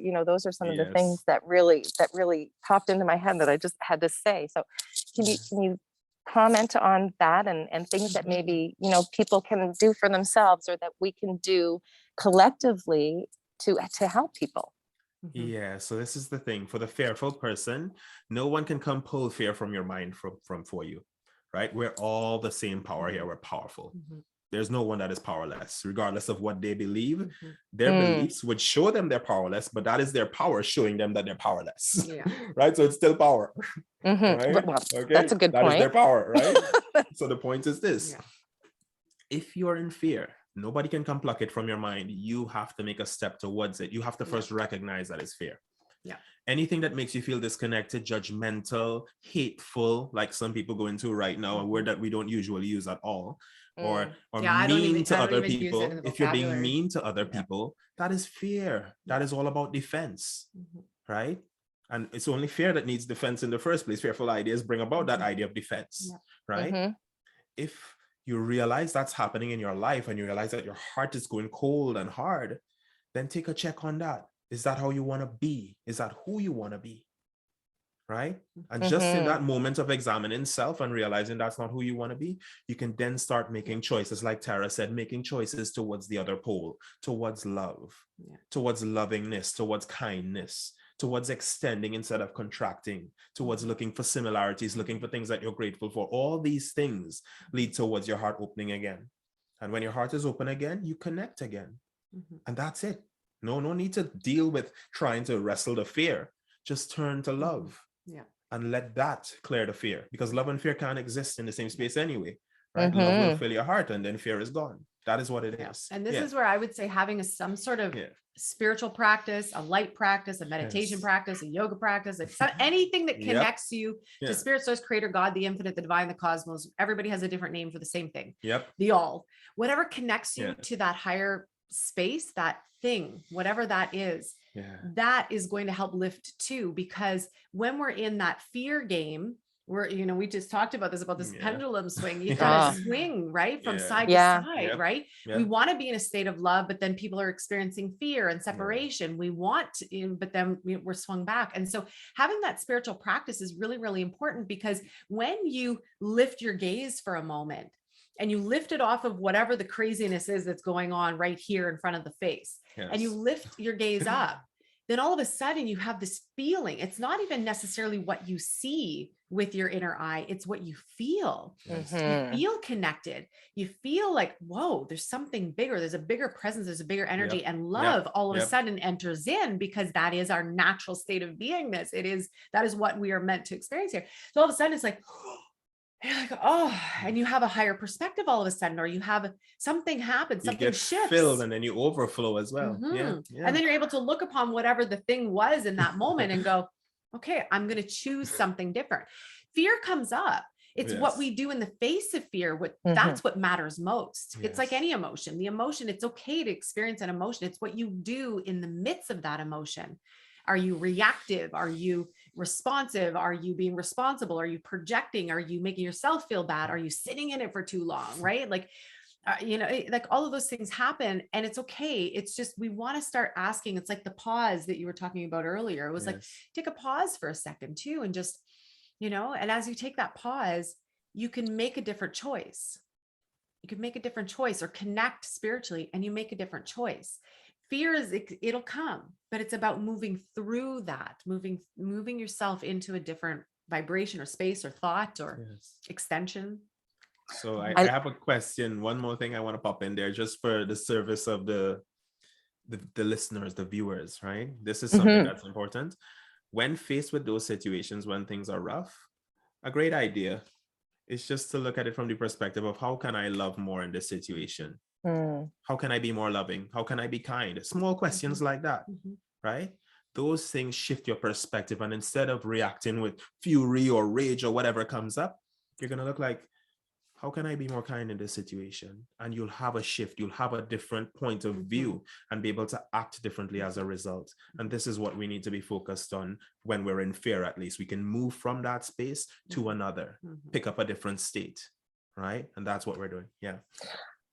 some of the things that really popped into my head that I just had to say. So can you comment on that and things that maybe, people can do for themselves or that we can do collectively to help people? Yeah, so this is the thing. For the fearful person, no one can come pull fear from your mind for you, right? We're all the same power here. We're powerful. There's no one that is powerless, regardless of what they believe. Their beliefs would show them they're powerless, but that is their power showing them that they're powerless, right? So it's still power, right? Well, okay, that's a good point. That is their power, right? So the point is this. If you're in fear, nobody can come pluck it from your mind. You have to make a step towards it. You have to first recognize that it's fear. Anything that makes you feel disconnected, judgmental, hateful, like some people go into right now, a word that we don't usually use at all, or mean to other people. If you're being mean to other people, that is fear. That is all about defense, right? And it's only fear that needs defense in the first place. Fearful ideas bring about that idea of defense, right? If you realize that's happening in your life, and you realize that your heart is going cold and hard, then take a check on that. Is that how you want to be? Is that who you want to be? Right? And just in that moment of examining self and realizing that's not who you want to be, you can then start making choices, like Tara said, making choices towards the other pole, towards love, towards lovingness, towards kindness, towards extending instead of contracting, towards looking for similarities, looking for things that you're grateful for. All these things lead towards your heart opening again. And when your heart is open again, you connect again. And that's it. No need to deal with trying to wrestle the fear. Just turn to love. And let that clear the fear, because love and fear can't exist in the same space anyway, right? Love will fill your heart, and then fear is gone. That is what it is. And this is where I would say having some sort of spiritual practice, a light practice, a meditation practice, a yoga practice, anything that connects you to spirit, source, creator, God, the infinite, the divine, the cosmos. Everybody has a different name for the same thing. The all. Whatever connects you to that higher space, that thing, whatever that is, that is going to help lift too. Because when we're in that fear game, we're, we just talked about this pendulum swing. You've got to swing, right? From side to side, right? We want to be in a state of love, but then people are experiencing fear and separation. We want to, but then we're swung back. And so having that spiritual practice is really, really important, because when you lift your gaze for a moment, and you lift it off of whatever the craziness is that's going on right here in front of the face, and you lift your gaze up, then all of a sudden you have this feeling. It's not even necessarily what you see with your inner eye, it's what you feel. You feel connected. You feel like, whoa, there's something bigger. There's a bigger presence. There's a bigger energy, and love all of a sudden enters in, because that is our natural state of beingness. That is what we are meant to experience here. So all of a sudden it's like, you're like, oh, and you have a higher perspective all of a sudden, or you have something happen, something shifts. Filled, and then you overflow as well. And then you're able to look upon whatever the thing was in that moment and go, okay, I'm going to choose something different. Fear comes up. It's what we do in the face of fear. That's what matters most. It's like any emotion. The emotion, it's okay to experience an emotion. It's what you do in the midst of that emotion. Are you reactive? Are you responsive? Are you being responsible? Are you projecting? Are you making yourself feel bad? Are you sitting in it for too long? Right? Like, like all of those things happen, and it's okay. It's just, we want to start asking. It's like the pause that you were talking about earlier. It was like, take a pause for a second too. And just, and as you take that pause, you can make a different choice. You can make a different choice, or connect spiritually, and you make a different choice. Fear it'll come, but it's about moving through that, moving yourself into a different vibration or space or thought or extension. So I have a question. One more thing I want to pop in there, just for the service of the listeners, the viewers, right? This is something that's important. When faced with those situations, when things are rough, a great idea is just to look at it from the perspective of, how can I love more in this situation? How can I be more loving? How can I be kind? Small questions like that, right? Those things shift your perspective. And instead of reacting with fury or rage or whatever comes up, you're going to look like, how can I be more kind in this situation? And you'll have a shift. You'll have a different point of view and be able to act differently as a result. And this is what we need to be focused on when we're in fear. At least we can move from that space to another, pick up a different state, right? And that's what we're doing. Yeah.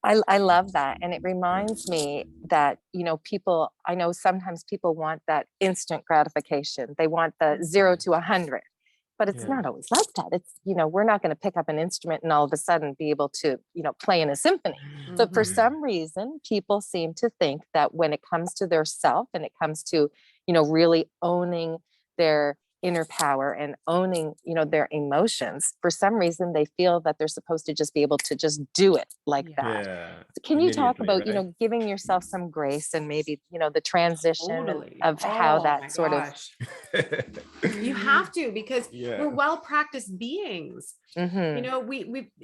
I love that. And it reminds me that, I know sometimes people want that instant gratification. They want the 0 to 100, but it's not always like that. It's, we're not going to pick up an instrument and all of a sudden be able to, play in a symphony. But for some reason, people seem to think that when it comes to their self, and it comes to, really owning their inner power and owning, their emotions, for some reason they feel that they're supposed to just be able to just do it like that. Can you talk about, giving yourself some grace, and maybe, the transition of how that sort of you have to, because we're well-practiced beings.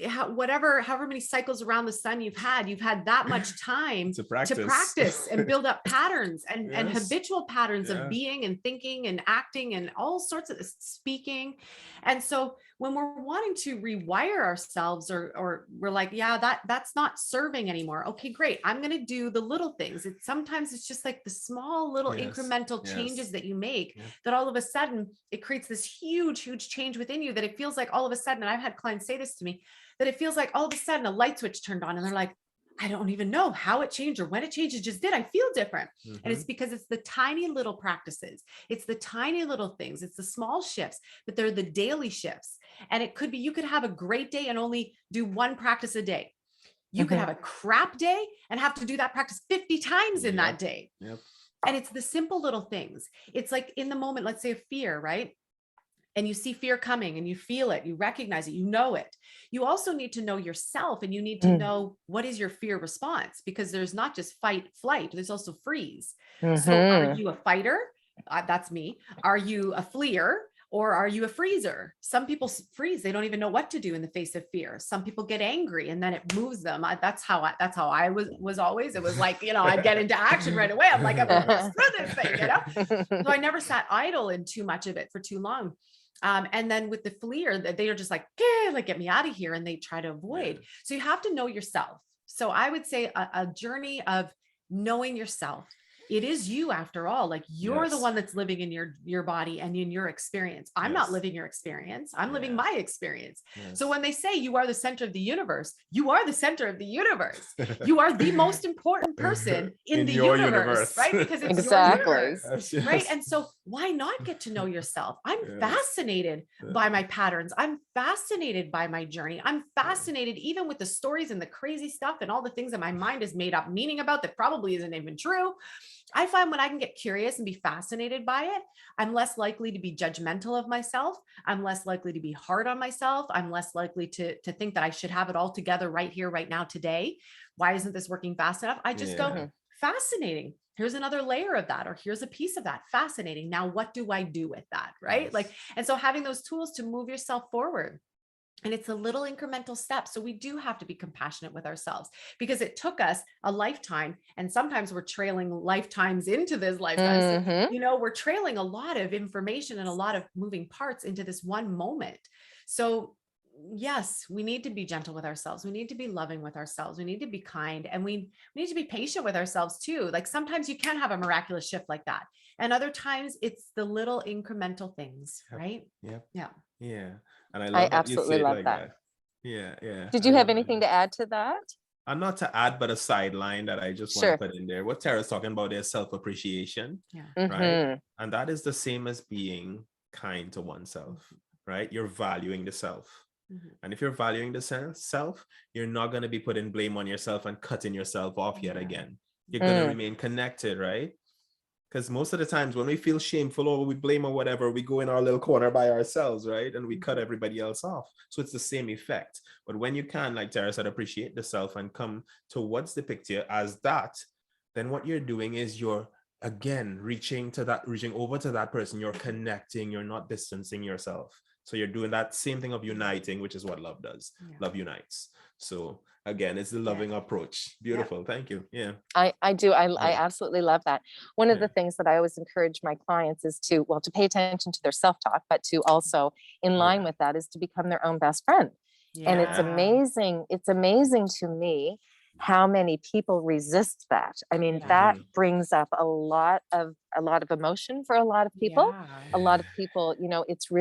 However many cycles around the sun you've had that much time to practice and build up patterns and habitual patterns of being and thinking and acting and all sorts of speaking. And so when we're wanting to rewire ourselves, or we're like, yeah, that's not serving anymore. Okay, great. I'm going to do the little things. Sometimes it's just like the small little incremental changes that you make that all of a sudden it creates this huge, huge change within you, that it feels like all of a sudden, and I've had clients say this to me, that it feels like all of a sudden a light switch turned on and they're like, I don't even know how it changed or when it changed. It just did. I feel different. And it's because it's the tiny little practices. It's the tiny little things. It's the small shifts, but they're the daily shifts. And it could be, you could have a great day and only do one practice a day. You could have a crap day and have to do that practice 50 times in that day. And it's the simple little things. It's like in the moment, let's say a fear, right? And you see fear coming and you feel it, you recognize it, you know it. You also need to know yourself, and you need to know what is your fear response, because there's not just fight, flight, there's also freeze. So are you a fighter? That's me. Are you a fleer? Or are you a freezer? Some people freeze. They don't even know what to do in the face of fear. Some people get angry and then it moves them. That's how I was always. It was like, I'd get into action right away. I'm like, I'm going to through this thing, So I never sat idle in too much of it for too long. And then with the fleer, they are just like, get me out of here. And they try to avoid. So you have to know yourself. So I would say a journey of knowing yourself. It is you, after all. Like, you're the one that's living in your body and in your experience. I'm not living your experience. I'm living my experience. So when they say you are the center of the universe, you are the center of the universe. You are the most important person in the universe, right? Because it's your universe, right? And so why not get to know yourself? I'm fascinated by my patterns. I'm fascinated by my journey. I'm fascinated even with the stories and the crazy stuff and all the things that my mind has made up meaning about that probably isn't even true. I find when I can get curious and be fascinated by it, I'm less likely to be judgmental of myself. I'm less likely to be hard on myself. I'm less likely to think that I should have it all together right here, right now, today. Why isn't this working fast enough? I just go, fascinating. Here's another layer of that, or here's a piece of that. Fascinating. Now, what do I do with that? Right? And so having those tools to move yourself forward. And it's a little incremental step. So we do have to be compassionate with ourselves, because it took us a lifetime. And sometimes we're trailing lifetimes into this lifetime. So, we're trailing a lot of information and a lot of moving parts into this one moment. So yes, we need to be gentle with ourselves. We need to be loving with ourselves. We need to be kind, and we need to be patient with ourselves too. Like, sometimes you can have a miraculous shift like that. And other times it's the little incremental things, right? Yeah. And I love that you say it like that. Yeah. Did you have anything to add to that? And not to add, but a sideline that I just want to put in there. What Tara's talking about is self-appreciation, right? And that is the same as being kind to oneself, right? You're valuing the self. And if you're valuing the self, you're not going to be putting blame on yourself and cutting yourself off yet again. You're going to remain connected, right? Because most of the times when we feel shameful or we blame or whatever, we go in our little corner by ourselves, right? And we cut everybody else off. So it's the same effect. But when you can, like Tara said, appreciate the self and come towards the picture as that, then what you're doing is you're, again, reaching over to that person. You're connecting. You're not distancing yourself. So you're doing that same thing of uniting, which is what love does. Love unites. So again, it's the loving approach. Beautiful. Thank you. I do. I absolutely love that. One of the things that I always encourage my clients is to pay attention to their self-talk, but to also, in line with that, is to become their own best friend. And it's amazing. It's amazing to me how many people resist that. I mean, that brings up a lot of emotion for a lot of people. A lot of people, it's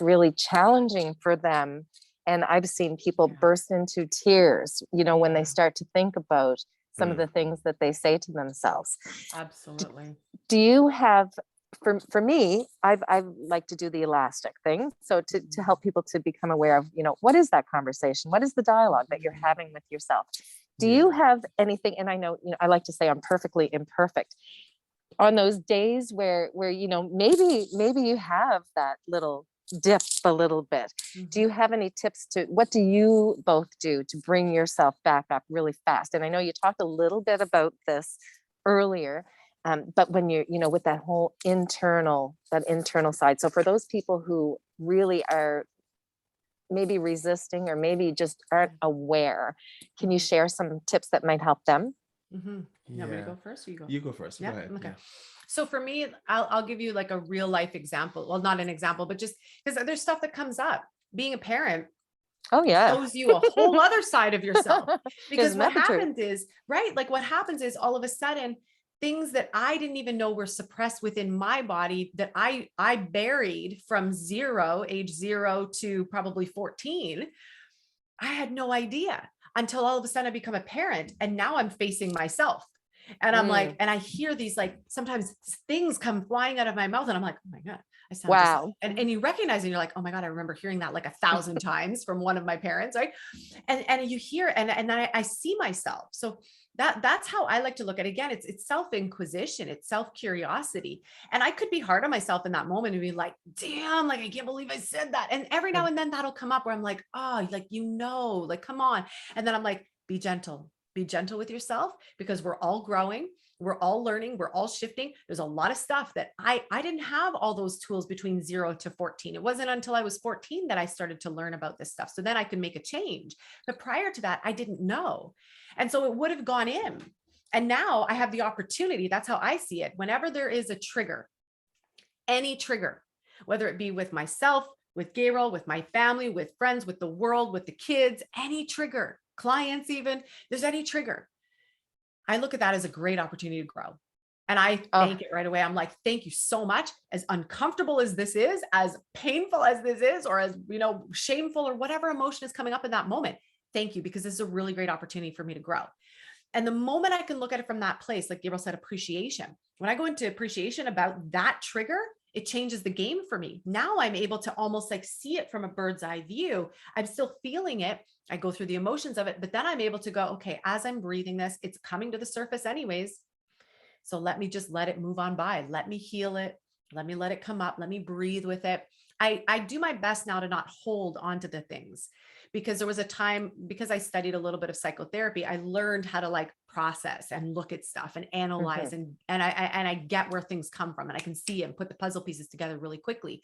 really challenging for them. And I've seen people burst into tears, when they start to think about some of the things that they say to themselves. Absolutely. Do you have, for me, I like to do the elastic thing. So to help people to become aware of, what is that conversation? What is the dialogue that you're having with yourself? Do you have anything? And I know, I like to say I'm perfectly imperfect. On those days where maybe you have that little dip a little bit. Do you have any tips what do you both do to bring yourself back up really fast? And I know you talked a little bit about this earlier, but when you're, with that whole internal side. So for those people who really are maybe resisting or maybe just aren't aware, can you share some tips that might help them? You want me to go first or you go? You go first. Yeah. Go ahead. Okay. So for me, I'll give you like a real life example. Well, not an example, but just because there's stuff that comes up. Being a parent, oh yeah, shows you a whole other side of yourself. Because Isn't what that the truth? happens is, right? Like what happens is all of a sudden, things that I didn't even know were suppressed within my body that I buried from age 0 to probably 14. I had no idea until all of a sudden I become a parent, and now I'm facing myself. And I'm like, and I hear these like sometimes things come flying out of my mouth, and I'm like, oh my God, I sound Wow. and you recognize it, and you're like, oh my God, I remember hearing that like 1,000 times from one of my parents, right? And you hear, and then I see myself. So that's how I like to look at it. Again, it's self-inquisition, it's self-curiosity. And I could be hard on myself in that moment and be like, damn, like I can't believe I said that. And every now and then that'll come up where I'm like, oh, like, like, come on. And then I'm like, be gentle with yourself, because we're all growing. We're all learning. We're all shifting. There's a lot of stuff that I didn't have all those tools between 0 to 14. It wasn't until I was 14 that I started to learn about this stuff. So then I could make a change. But prior to that, I didn't know. And so it would have gone in. And now I have the opportunity. That's how I see it. Whenever there is a trigger, any trigger, whether it be with myself, with Gabriel, with my family, with friends, with the world, with the kids, any trigger, clients, even there's any trigger, I look at that as a great opportunity to grow. And I thank it right away. I'm like, thank you so much. As uncomfortable as this is, as painful as this is, or as, shameful or whatever emotion is coming up in that moment. Thank you, because this is a really great opportunity for me to grow. And the moment I can look at it from that place, like Gabriel said, appreciation, when I go into appreciation about that trigger, it changes the game for me. Now I'm able to almost like see it from a bird's eye view. I'm still feeling it. I go through the emotions of it, but then I'm able to go, okay, as I'm breathing this, it's coming to the surface anyways. So let me just let it move on by. Let me heal it. Let me let it come up. Let me breathe with it. I do my best now to not hold on to the things, because there was a time, because I studied a little bit of psychotherapy, I learned how to like process and look at stuff and analyze, and I get where things come from, and I can see and put the puzzle pieces together really quickly.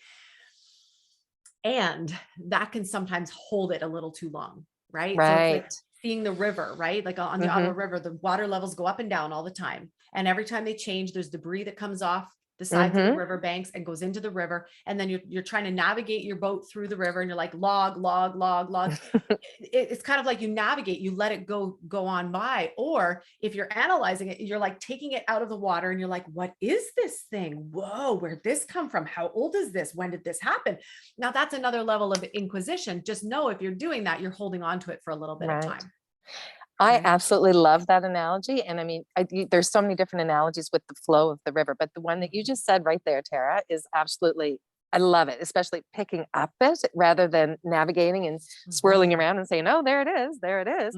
And that can sometimes hold it a little too long, right? So it's like seeing the river, right? Like on the Ottawa River, the water levels go up and down all the time. And every time they change, there's debris that comes off the sides of the river banks and goes into the river. And then you're trying to navigate your boat through the river, and you're like log. It's kind of like you navigate, you let it go on by. Or if you're analyzing it, you're like taking it out of the water, and you're like, what is this thing? Whoa, where'd this come from? How old is this? When did this happen? Now that's another level of inquisition. Just know if you're doing that, you're holding on to it for a little bit of time. I absolutely love that analogy. And I mean, there's so many different analogies with the flow of the river, but the one that you just said right there, Tara, is absolutely, I love it, especially picking up it rather than navigating and swirling around and saying, oh, there it is.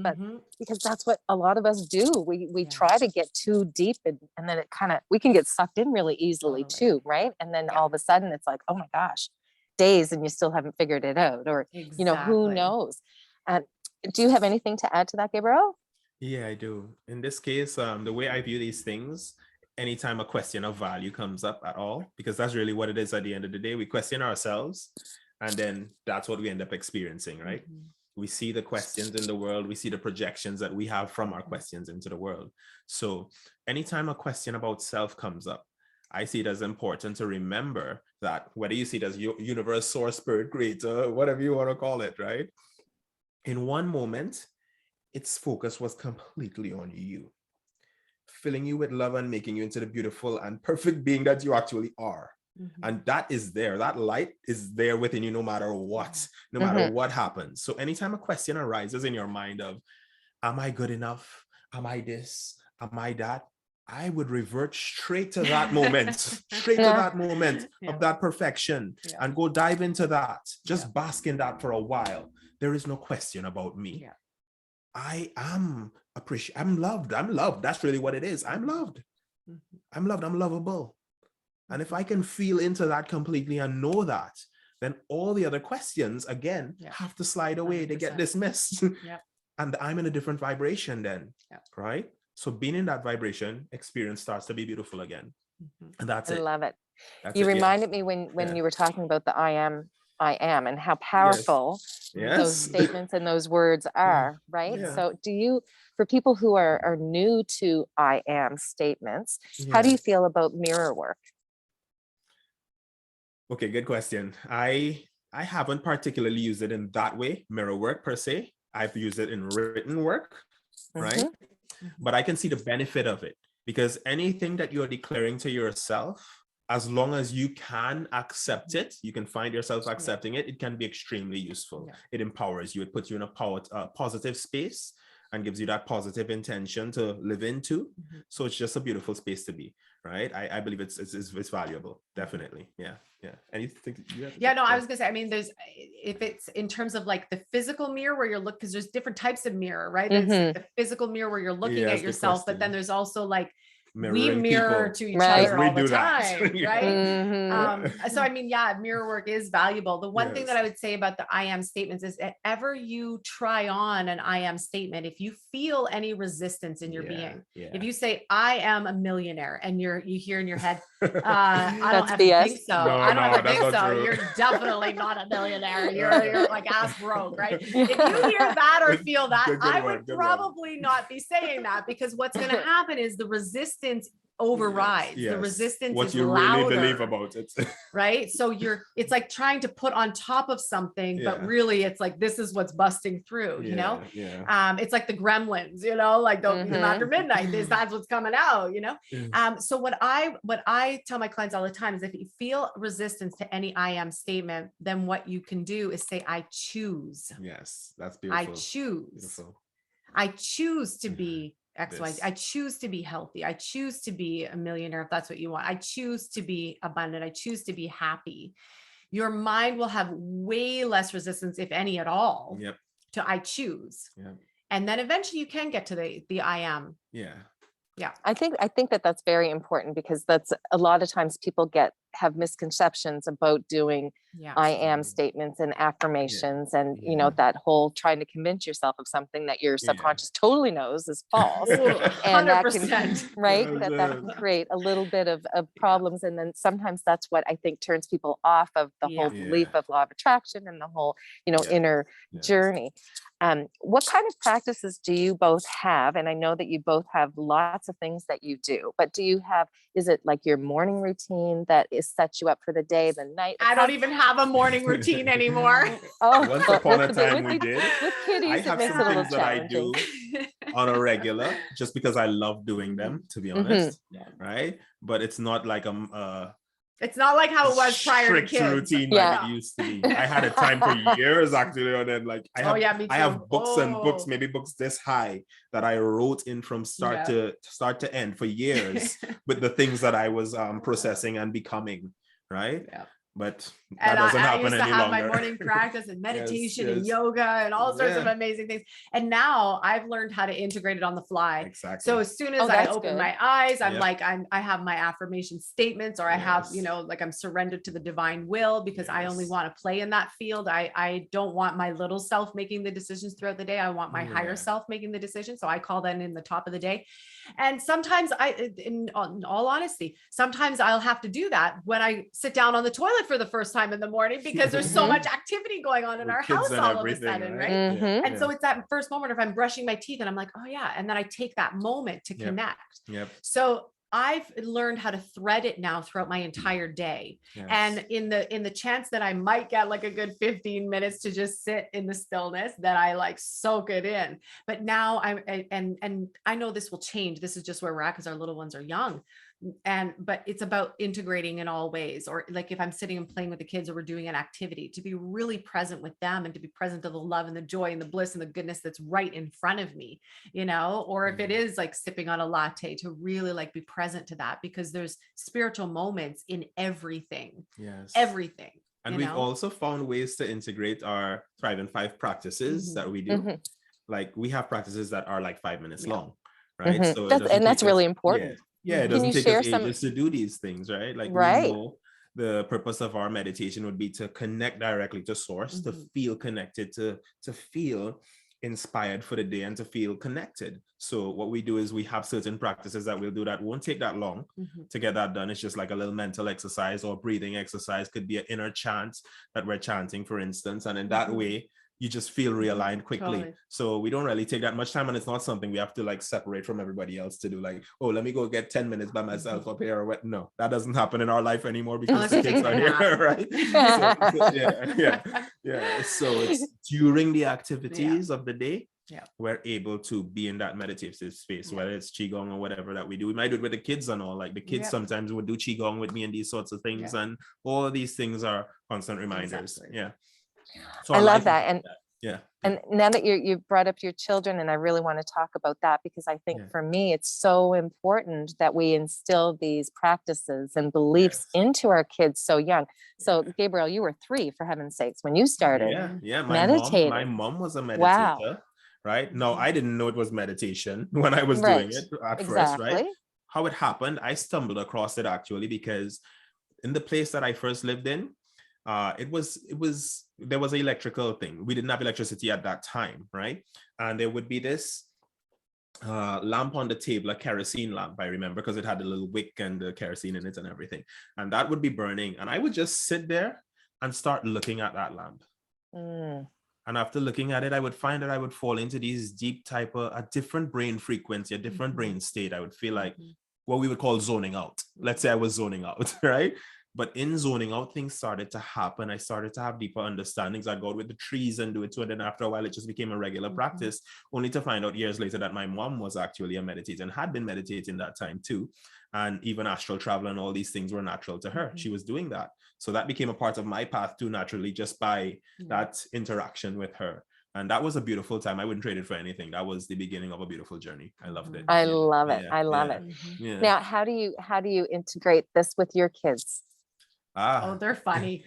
But because that's what a lot of us do. We try to get too deep, and then it we can get sucked in really easily too. Right. And then all of a sudden it's like, oh my gosh, days, and you still haven't figured it out, or, who knows? Do you have anything to add to that, Gabriel? Yeah, I do. In this case, the way I view these things, anytime a question of value comes up at all, because that's really what it is at the end of the day, we question ourselves, and then that's what we end up experiencing, right? We see the questions in the world, we see the projections that we have from our questions into the world. So anytime a question about self comes up, I see it as important to remember that, whether you see it as universe, source, spirit, creator, whatever you want to call it, right? In one moment, its focus was completely on you, filling you with love and making you into the beautiful and perfect being that you actually are. And that is there. That light is there within you no matter what, no matter what happens. So anytime a question arises in your mind of, am I good enough? Am I this? Am I that? I would revert straight to that moment, of that perfection, and go dive into that. Just bask in that for a while. There is no question about me. I am appreciated. I'm loved. That's really what it is. I'm loved. I'm loved. I'm lovable. And if I can feel into that completely and know that, then all the other questions, again, have to slide away. 100%. They get dismissed. And I'm in a different vibration then, right? So being in that vibration, experience starts to be beautiful again. And that's it. I love it. You reminded me when you were talking about the I am I am and how powerful those statements and those words are, right? Yeah. So for people who are new to I am statements, how do you feel about mirror work? Okay, good question. I haven't particularly used it in that way, mirror work per se. I've used it in written work, right? But I can see the benefit of it, because anything that you're declaring to yourself, as long as you can accept it, you can find yourself accepting it, it can be extremely useful. It empowers you. It puts you in a positive space and gives you that positive intention to live into. So it's just a beautiful space to be, right? I believe it's valuable, definitely. Yeah. Anything? No, I was gonna say, I mean, if it's in terms of like the physical mirror where you're looking, because there's different types of mirror, right? There's like the physical mirror where you're looking at yourself, but then there's also like we mirror to each other all the time, right? So I mean, mirror work is valuable. The one thing that I would say about the I am statements is that ever you try on an I am statement, if you feel any resistance in your being, if you say I am a millionaire and you hear in your head, I don't ever think so. I don't ever think so. You're definitely not a millionaire. You're like ass broke, right? If you hear that or feel that, I would probably not be saying that, because what's going to happen is the resistance overrides. The resistance what is you louder, really believe about it. right? So it's like trying to put on top of something, but really it's like, this is what's busting through, you know? It's like the gremlins, you know, like don't eat them after midnight. That's what's coming out, you know? So what I tell my clients all the time is, if you feel resistance to any I am statement, then what you can do is say, I choose. Yes, that's beautiful. I choose. I choose to be XY. I choose to be healthy. I choose to be a millionaire if that's what you want. I choose to be abundant. I choose to be happy. Your mind will have way less resistance, if any at all, to I choose. And then eventually you can get to the I am. I think that that's very important, because that's a lot of times people have misconceptions about doing I am statements and affirmations and you know, that whole trying to convince yourself of something that your subconscious totally knows is false. And that can, that can create a little bit of problems. And then sometimes that's what I think turns people off of the whole belief of law of attraction and the whole, you know, inner journey. What kind of practices do you both have? And I know that you both have lots of things that you do, but is it like your morning routine that sets you up for the day, the night? I don't even have a morning routine anymore. Once upon a time we did. With kitties, I have some things that I do on a regular, just because I love doing them, to be honest, right? But it's not like it's not like how it was prior to kids. Routine like it used to be. I had a time for years actually, and then like I have books and books, maybe books this high, that I wrote in from start to end for years with the things that I was processing and becoming, right? But that doesn't happen any longer. I used to have my morning practice and meditation and yoga and all sorts of amazing things. And now I've learned how to integrate it on the fly. Exactly. So as soon as I open my eyes, I'm like, I have my affirmation statements, or I have, you know, like I'm surrendered to the divine will, because I only want to play in that field. I don't want my little self making the decisions throughout the day. I want my higher self making the decisions. So I call that in the top of the day. And sometimes in all honesty, sometimes I'll have to do that when I sit down on the toilet for the first time in the morning, because there's so much activity going on in our house all of a sudden, right? And so it's that first moment, if I'm brushing my teeth and I'm like, oh yeah, and then I take that moment to connect. So I've learned how to thread it now throughout my entire day. And in the chance that I might get like a good 15 minutes to just sit in the stillness, that I like soak it in. But now and I know this will change. This is just where we're at, because our little ones are young. But it's about integrating in all ways, or like if I'm sitting and playing with the kids, or we're doing an activity, to be really present with them, and to be present to the love and the joy and the bliss and the goodness that's right in front of me, you know, or if it is like sipping on a latte, to really like be present to that, because there's spiritual moments in everything. Everything. And we've also found ways to integrate our Thrive in 5 practices that we do. Like we have practices that are like 5 minutes long, right? So that's really important. It doesn't take us ages to do these things, right? Like we know the purpose of our meditation would be to connect directly to source, to feel connected, to feel inspired for the day and to feel connected. So what we do is we have certain practices that we'll do that won't take that long to get that done. It's just like a little mental exercise or breathing exercise. Could be an inner chant that we're chanting, for instance. And in that way, you just feel realigned quickly. Totally. So we don't really take that much time, and it's not something we have to like separate from everybody else to do, like, oh, let me go get 10 minutes by myself up here or what. No, that doesn't happen in our life anymore because the kids are here, right? So it's during the activities of the day, we're able to be in that meditative space, whether it's qigong or whatever that we do. We might do it with the kids and all, like the kids sometimes would do qigong with me and these sorts of things, and all of these things are constant reminders. So I love that. And now that you brought up your children, and I really want to talk about that, because I think for me, it's so important that we instill these practices and beliefs into our kids so young. So Gabriel, you were 3, for heaven's sakes, when you started meditating. My mom was a meditator, right? No, I didn't know it was meditation when I was doing it at first, right? How it happened, I stumbled across it actually because in the place that I first lived in, there was an electrical thing. We didn't have electricity at that time, right? And there would be this lamp on the table, a kerosene lamp, I remember, because it had a little wick and the kerosene in it and everything. And that would be burning. And I would just sit there and start looking at that lamp. And after looking at it, I would find that I would fall into these deep type of a different brain frequency, a different brain state. I would feel like what we would call zoning out. Let's say I was zoning out, right? But in zoning out, things started to happen. I started to have deeper understandings. I'd go out with the trees and do it too. And then after a while, it just became a regular practice, only to find out years later that my mom was actually a meditator and had been meditating that time too. And even astral travel and all these things were natural to her. She was doing that. So that became a part of my path too, naturally, just by that interaction with her. And that was a beautiful time. I wouldn't trade it for anything. That was the beginning of a beautiful journey. I loved it. I love it. I love it. Now, how do you integrate this with your kids? Oh, they're funny.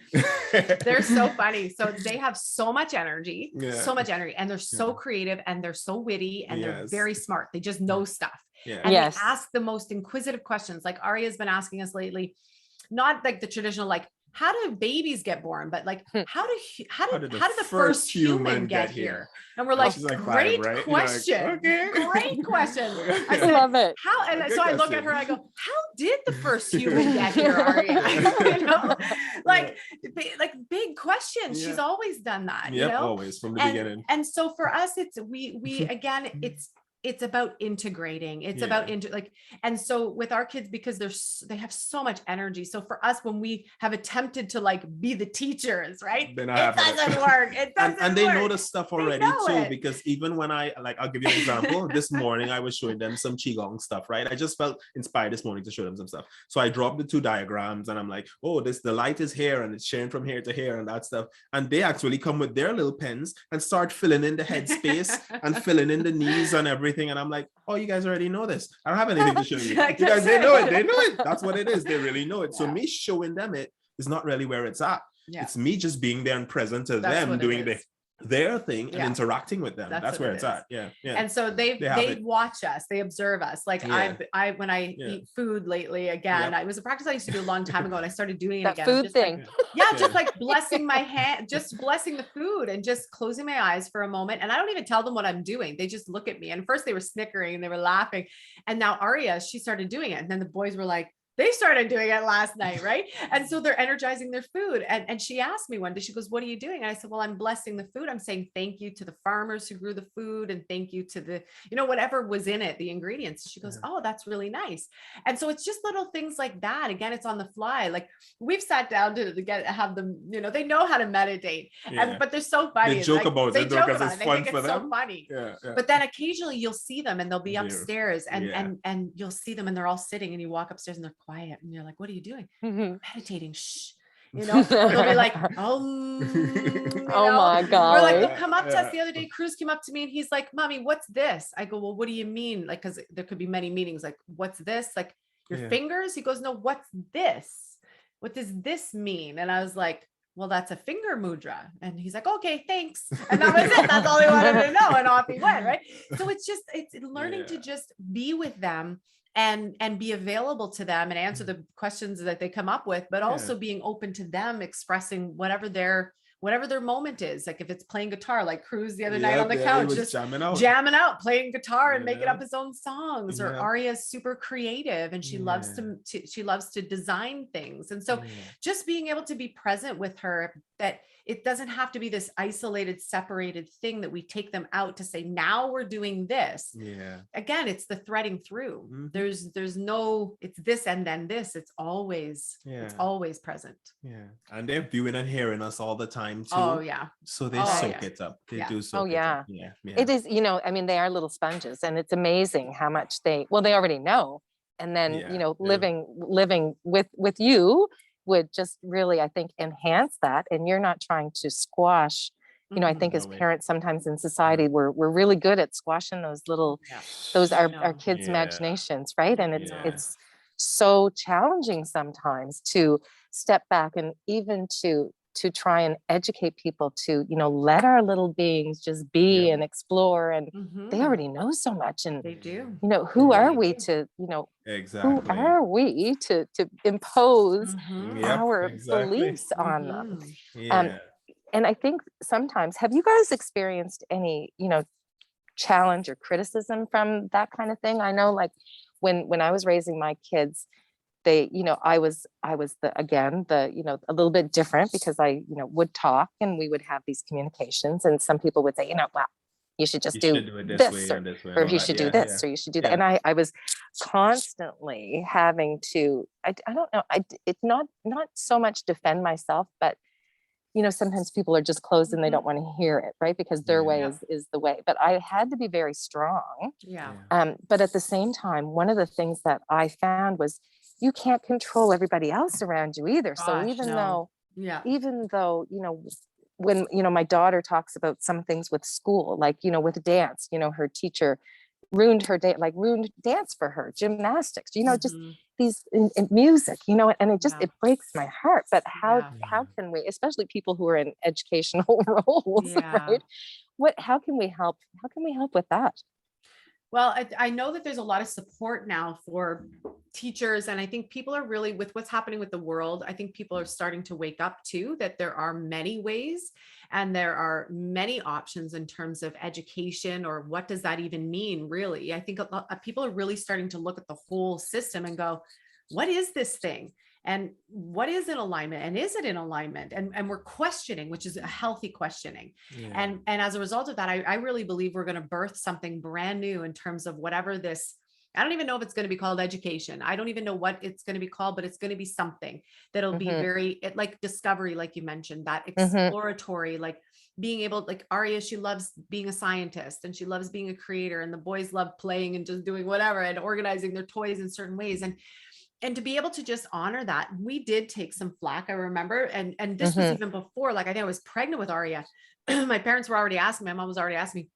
They're so funny. So they have so much energy, and they're so creative, and they're so witty, and they're very smart. They just know stuff. And they ask the most inquisitive questions. Like Aria's been asking us lately, not like the traditional, like, how do babies get born? But like, how did the first human get here? And we're like, great question. Great question. I love it. How? And so I look at her, I go, how did the first human get here, Aria? You know, like big questions. She's always done that. You know? Always from the beginning. And so for us, we again, it's about integrating. It's about and so with our kids, because they have so much energy. So for us, when we have attempted to like be the teachers, right? It doesn't work. It doesn't and they know the stuff already too, because even when I'll give you an example. This morning I was showing them some qigong stuff, right? I just felt inspired this morning to show them some stuff. So I dropped the 2 diagrams and I'm like, oh, the light is here and it's sharing from here to here and that stuff. And they actually come with their little pens and start filling in the head space and filling in the knees and everything. And I'm like, oh, you guys already know this. I don't have anything to show you. You guys, they know it. That's what it is. They really know it. So me showing them it is not really where it's at. It's me just being there and present to them, doing their thing and interacting with them. That's where it's at. And so they watch us, they observe us. Like I when I eat food lately, again, it was a practice I used to do a long time ago, and I started doing it again. Food thing. Just like blessing my hand, just blessing the food and just closing my eyes for a moment. And I don't even tell them what I'm doing. They just look at me. And first they were snickering and they were laughing. And now Aria, she started doing it. And then the boys were like, they started doing it last night, right? And so they're energizing their food. And she asked me one day, she goes, what are you doing? And I said, well, I'm blessing the food. I'm saying thank you to the farmers who grew the food, and thank you to the, whatever was in it, the ingredients. She goes, oh, that's really nice. And so it's just little things like that. Again, it's on the fly. Like we've sat down to have them, they know how to meditate, but they're so funny. They joke about it because it's fun for them. So funny. But then occasionally you'll see them and they'll be upstairs and you'll see them and they're all sitting, and you walk upstairs and they're quiet, and you're like, what are you doing? Meditating. Shh. They'll be like, oh my God. Or like they'll come up to us. The other day, Cruz came up to me and he's like, Mommy, what's this? I go, well, what do you mean? Like, cause there could be many meanings. Like, what's this? Like your fingers? He goes, no, what's this? What does this mean? And I was like, well, that's a finger mudra. And he's like, okay, thanks. And that was it. That's all he wanted to know. And off he went. Right. So it's learning to just be with them and be available to them and answer the questions that they come up with, but also being open to them expressing whatever whatever their moment is. Like if it's playing guitar, like Cruz the other night on the couch, just jamming out, playing guitar and making up his own songs. Or Aria is super creative and she loves to design things. And so just being able to be present with her, that it doesn't have to be this isolated, separated thing that we take them out to say, now we're doing this. Again, it's the threading through. There's no, it's this and then this. It's always present. And they're viewing and hearing us all the time too. So they soak it up. They do soak it up. It is, I mean, they are little sponges, and it's amazing how much they already know. And then, living with you would just really, I think, enhance that. And you're not trying to squash, I think as parents, sometimes in society, we're really good at squashing those little, those our kids' imaginations, right? And it's so challenging sometimes to step back and even to try and educate people to, let our little beings just be and explore. And they already know so much. And they do, who are we to, who are we to impose our beliefs on them? And I think sometimes, have you guys experienced any, challenge or criticism from that kind of thing? I know, like when I was raising my kids, they, I was the a little bit different because I, would talk and we would have these communications, and some people would say, well, you should just do this, or you should do this, or you should do that. And I was constantly having to, I don't know, it's not so much defend myself, but sometimes people are just closed and they don't want to hear it, right? Because their way is the way. But I had to be very strong. But at the same time, one of the things that I found was you can't control everybody else around you either. So even though, when, my daughter talks about some things with school, like, with dance, her teacher ruined her day, like ruined dance for her, gymnastics, just these in music, and it just, it breaks my heart. But how can we, especially people who are in educational roles, right? How can we help? How can we help with that? Well, I know that there's a lot of support now for teachers. And I think people are really, with what's happening with the world, I think people are starting to wake up to that there are many ways and there are many options in terms of education, or what does that even mean, really? I think people are really starting to look at the whole system and go, what is this thing? And what is in alignment, and is it in alignment? And we're questioning, which is a healthy questioning. And as a result of that, I really believe we're going to birth something brand new in terms of whatever this, I don't even know if it's going to be called education. I don't even know what it's going to be called, but it's going to be something that'll be very like discovery, like you mentioned, that exploratory, like being able, like Aria, she loves being a scientist and she loves being a creator, and the boys love playing and just doing whatever and organizing their toys in certain ways. And to be able to just honor that. We did take some flack, I remember. And this was even before, like, I think I was pregnant with Aria. My parents were already asking, my mom was already asking me,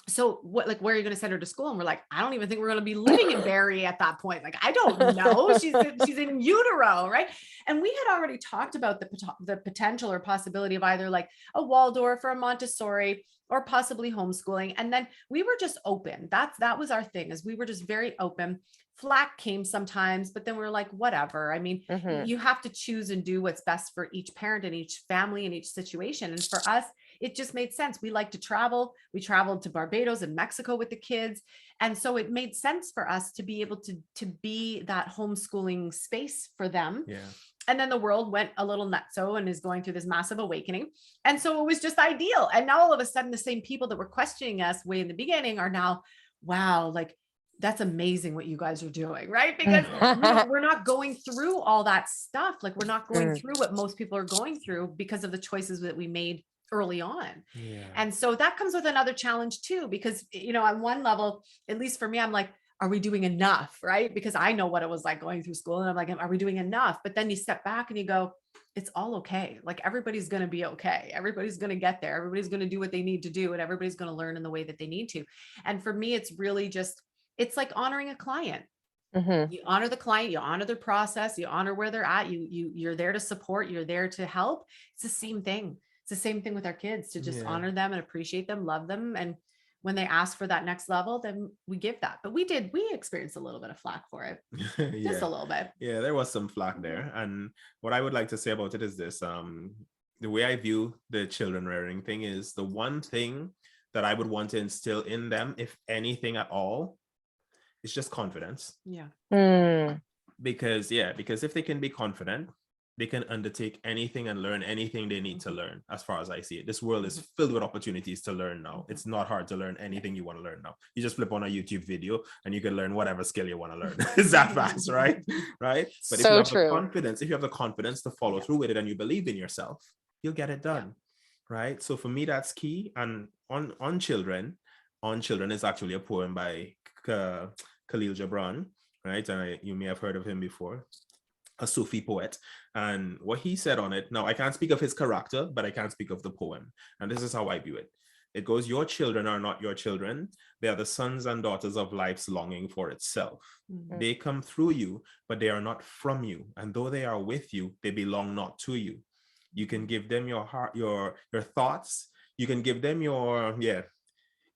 so what, like, where are you going to send her to school? And we're like, I don't even think we're going to be living in Barrie at that point. Like, I don't know. She's in utero. Right. And we had already talked about the potential or possibility of either like a Waldorf or a Montessori, or possibly homeschooling. And then we were just open. That was our thing, is we were just very open. Flack came sometimes, but then we're like, whatever. I mean, you have to choose and do what's best for each parent and each family and each situation. And for us, it just made sense. We like to travel. We traveled to Barbados and Mexico with the kids. And so it made sense for us to be able to be that homeschooling space for them. And then the world went a little nutso and is going through this massive awakening. And so it was just ideal. And now all of a sudden, the same people that were questioning us way in the beginning are now, wow, like, that's amazing what you guys are doing, right? Because we're not going through all that stuff. Like, we're not going through what most people are going through because of the choices that we made early on. And so that comes with another challenge too, because, on one level, at least for me, I'm like, are we doing enough? Right? Because I know what it was like going through school, and I'm like, are we doing enough? But then you step back and you go, it's all okay. Like, everybody's going to be okay. Everybody's going to get there. Everybody's going to do what they need to do, and everybody's going to learn in the way that they need to. And for me, it's really just, it's like honoring a client. You honor the client, you honor their process, you honor where they're at, you're there to support, you're there to help. It's the same thing. It's the same thing with our kids, to just honor them and appreciate them, love them. And when they ask for that next level, then we give that. But we experienced a little bit of flack for it. Just a little bit. Yeah, there was some flack there. And what I would like to say about it is this, the way I view the children rearing thing is the one thing that I would want to instill in them, if anything at all, is just confidence. Because if they can be confident, they can undertake anything and learn anything they need to learn. As far as I see it, this world is filled with opportunities to learn now. It's not hard to learn anything you want to learn now. You just flip on a YouTube video and you can learn whatever skill you want to learn. It's that fast, right? But if you have the confidence to follow through with it, and you believe in yourself, you'll get it done. Right? So for me, that's key. And on children is actually a poem by Khalil Gibran, right? And you may have heard of him before, a Sufi poet. And what he said on it, now I can't speak of his character, but I can speak of the poem. And this is how I view it. It goes, your children are not your children. They are the sons and daughters of life's longing for itself. They come through you, but they are not from you. And though they are with you, they belong not to you. You can give them your heart, your thoughts. You can give them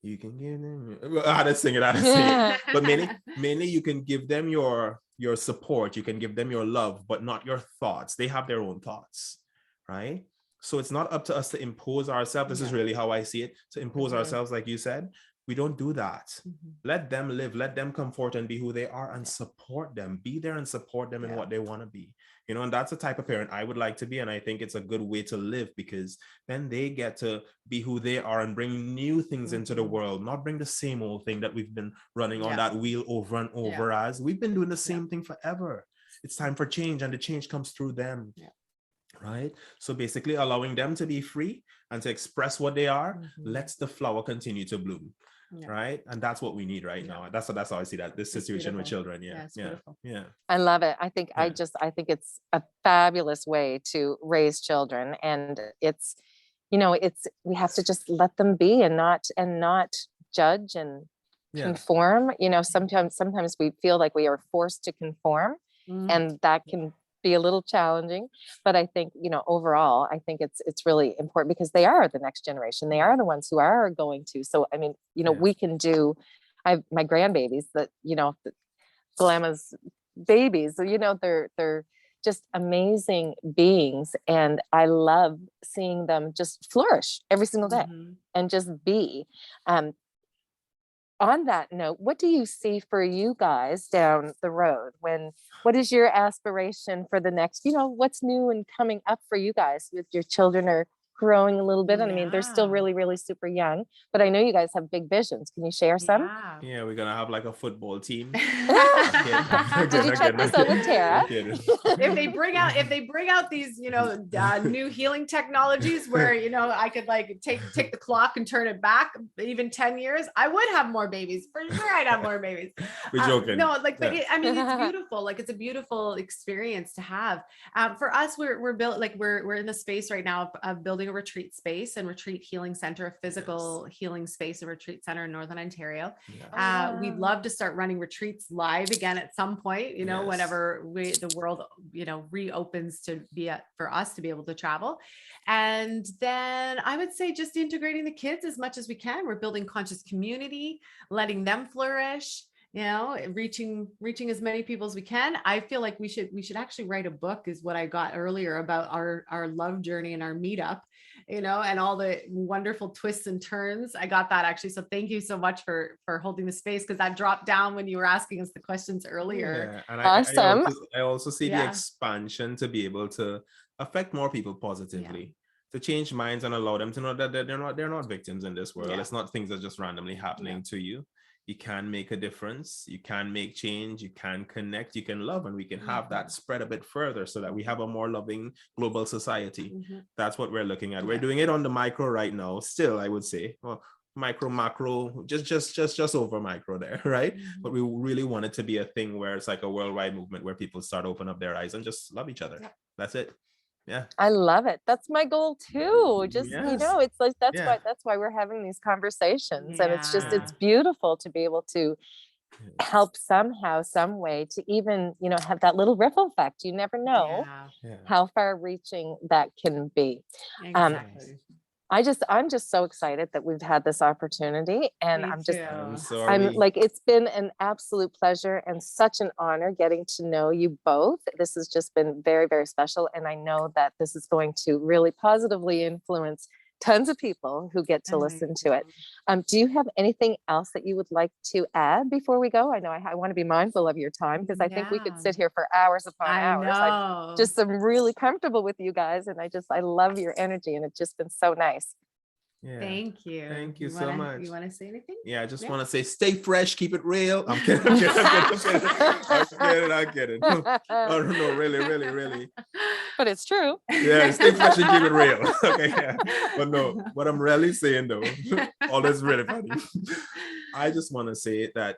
you can give them, I had to sing it. But mainly you can give them your support. You can give them your love, but not your thoughts. They have their own thoughts, right? So it's not up to us to impose ourselves. This is really how I see it. To impose ourselves, like you said, we don't do that. Let them live, let them come forth and be who they are, and support them. Be there and support them in what they want to be. You know, and that's the type of parent I would like to be. And I think it's a good way to live, because then they get to be who they are and bring new things into the world, not bring the same old thing that we've been running on that wheel over and over as. We've been doing the same thing forever. It's time for change, and the change comes through them. Right? So basically allowing them to be free and to express what they are lets the flower continue to bloom. Right? And that's what we need right now. That's how I see that, this situation with children. I love it. I think I think it's a fabulous way to raise children. And it's, we have to just let them be and not judge and conform. Sometimes we feel like we are forced to conform, and that can be a little challenging. But I think, overall, I think it's really important, because they are the next generation. They are the ones who are going to. So, I mean, we can do, my grandbabies that, Glamma's babies, they're just amazing beings. And I love seeing them just flourish every single day and just be. On that note, what do you see for you guys down the road? What is your aspiration for the next, what's new and coming up for you guys with your children are growing a little bit? And I mean, they're still really, really super young, but I know you guys have big visions. Can you share some? Yeah, we're gonna have like a football team. Did you check this out with Tara? If they bring out these, new healing technologies where, I could like take the clock and turn it back even 10 years, I would have more babies. For sure I'd have more babies. We're joking. No, like, but it's beautiful. Like, it's a beautiful experience to have. For us, we're built, like we're in the space right now of building a retreat space and retreat healing center, a physical healing space and retreat center in Northern Ontario. We'd love to start running retreats live again at some point, whenever the world, reopens to be for us to be able to travel. And then I would say just integrating the kids as much as we can. We're building conscious community, letting them flourish, reaching as many people as we can. I feel like we should actually write a book, is what I got earlier, about our love journey and our meetup, and all the wonderful twists and turns. I got that actually. So thank you so much for holding the space, because that dropped down when you were asking us the questions earlier. And awesome. I also see the expansion to be able to affect more people positively. To change minds and allow them to know that they're not victims in this world. It's not things that just randomly happening to you. You can make a difference. You can make change. You can connect. You can love, and we can have that spread a bit further, so that we have a more loving global society. That's what we're looking at. We're doing it on the micro right now. Still, I would say, well, micro, macro, just over micro there, right? But we really want it to be a thing where it's like a worldwide movement, where people start open up their eyes and just love each other. That's it. Yeah, I love it. That's my goal too. Just it's like that's why we're having these conversations, and it's beautiful to be able to help somehow, some way, to even have that little ripple effect. You never know how far reaching that can be. Exactly. I'm just so excited that we've had this opportunity, and I'm like, it's been an absolute pleasure and such an honor getting to know you both. This has just been very, very special. And I know that this is going to really positively influence tons of people who get to listen to it. Do you have anything else that you would like to add before we go? I know I want to be mindful of your time, because I think we could sit here for hours upon hours. I just am really comfortable with you guys, and I love your energy, and it's just been so nice. Yeah. Thank you. Thank you so much. You want to say anything? Yeah, I just want to say, stay fresh, keep it real. I'm kidding. I'm kidding. Oh, no, really. But it's true. Yeah, stay fresh and keep it real. Okay, yeah. But no, what I'm really saying though, all this really funny. I just want to say that,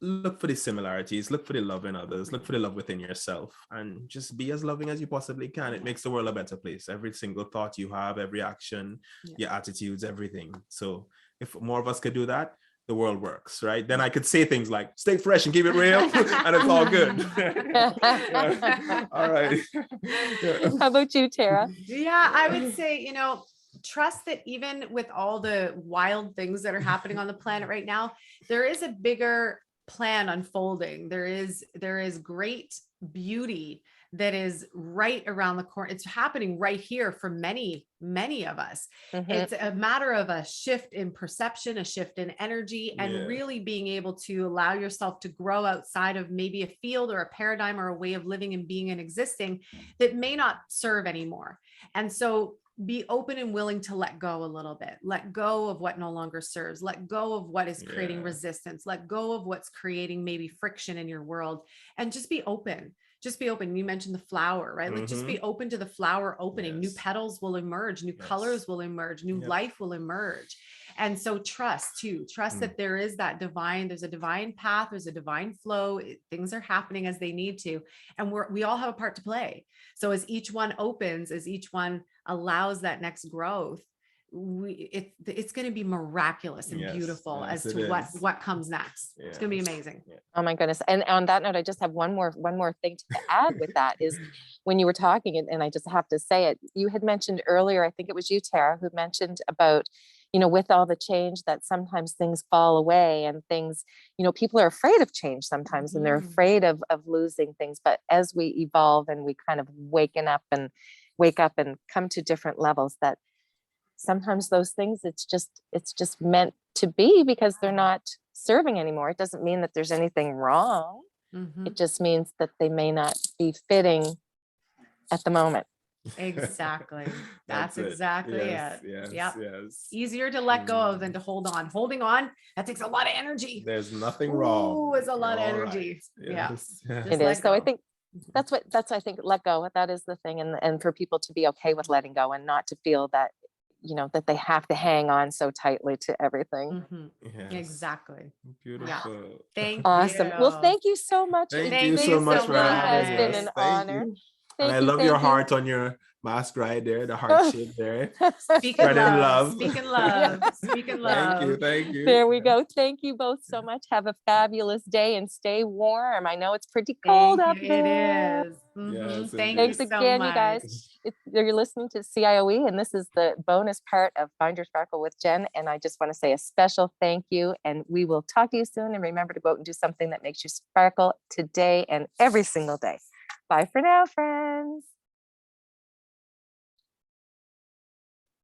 look for the similarities, look for the love in others, look for the love within yourself, and just be as loving as you possibly can. It makes the world a better place. Every single thought you have, every action, your attitudes, everything. So if more of us could do that, the world works, right? Then I could say things like, stay fresh and keep it real, and it's all good. All right. How about you, Tara? Yeah, I would say, trust that even with all the wild things that are happening on the planet right now, there is a bigger plan unfolding. There is great beauty that is right around the corner. It's happening right here for many of us. It's a matter of a shift in perception, a shift in energy, and really being able to allow yourself to grow outside of maybe a field or a paradigm or a way of living and being and existing that may not serve anymore. And so be open and willing to let go a little bit, let go of what no longer serves, let go of what is creating resistance, let go of what's creating maybe friction in your world, and just be open. Just be open. You mentioned the flower, right? Like just be open to the flower opening. New petals will emerge, new colors will emerge, new life will emerge. And so trust that there is that there's a divine path, there's a divine flow. Things are happening as they need to. And we all have a part to play. So as each one opens, as each one allows that next growth, it's going to be miraculous and beautiful as to what comes next. It's going to be amazing. Oh my goodness. And on that note, I just have one more thing to add with that is when you were talking, and I just have to say it, you had mentioned earlier, I think it was you, Tara, who mentioned about, with all the change that sometimes things fall away and things, people are afraid of change sometimes, and they're afraid of losing things. But as we evolve and we kind of wake up and come to different levels, that sometimes those things, it's just meant to be, because they're not serving anymore. It doesn't mean that there's anything wrong. It just means that they may not be fitting at the moment. Exactly. That's exactly it. Yes. Easier to let go of than to hold on. Holding on, that takes a lot of energy. There's nothing wrong. Oh, it's a lot of energy. Right. It is. So I think that's I think let go. That is the thing. And for people to be okay with letting go and not to feel that, that they have to hang on so tightly to everything. Exactly. Beautiful. Thank awesome. you. Well, thank you so much. Thank you so much for having us. It has been an honor. And I love your heart on your mask right there, the heart shape there. Speaking love. Speaking love. Speaking love. Thank you. There we go. Thank you both so much. Have a fabulous day and stay warm. I know it's pretty cold up there. It is. Yes, thanks again, you guys. You're listening to CIOE, and this is the bonus part of Find Your Sparkle with Jen. And I just want to say a special thank you. And we will talk to you soon. And remember to go out and do something that makes you sparkle today and every single day. Bye for now, friends.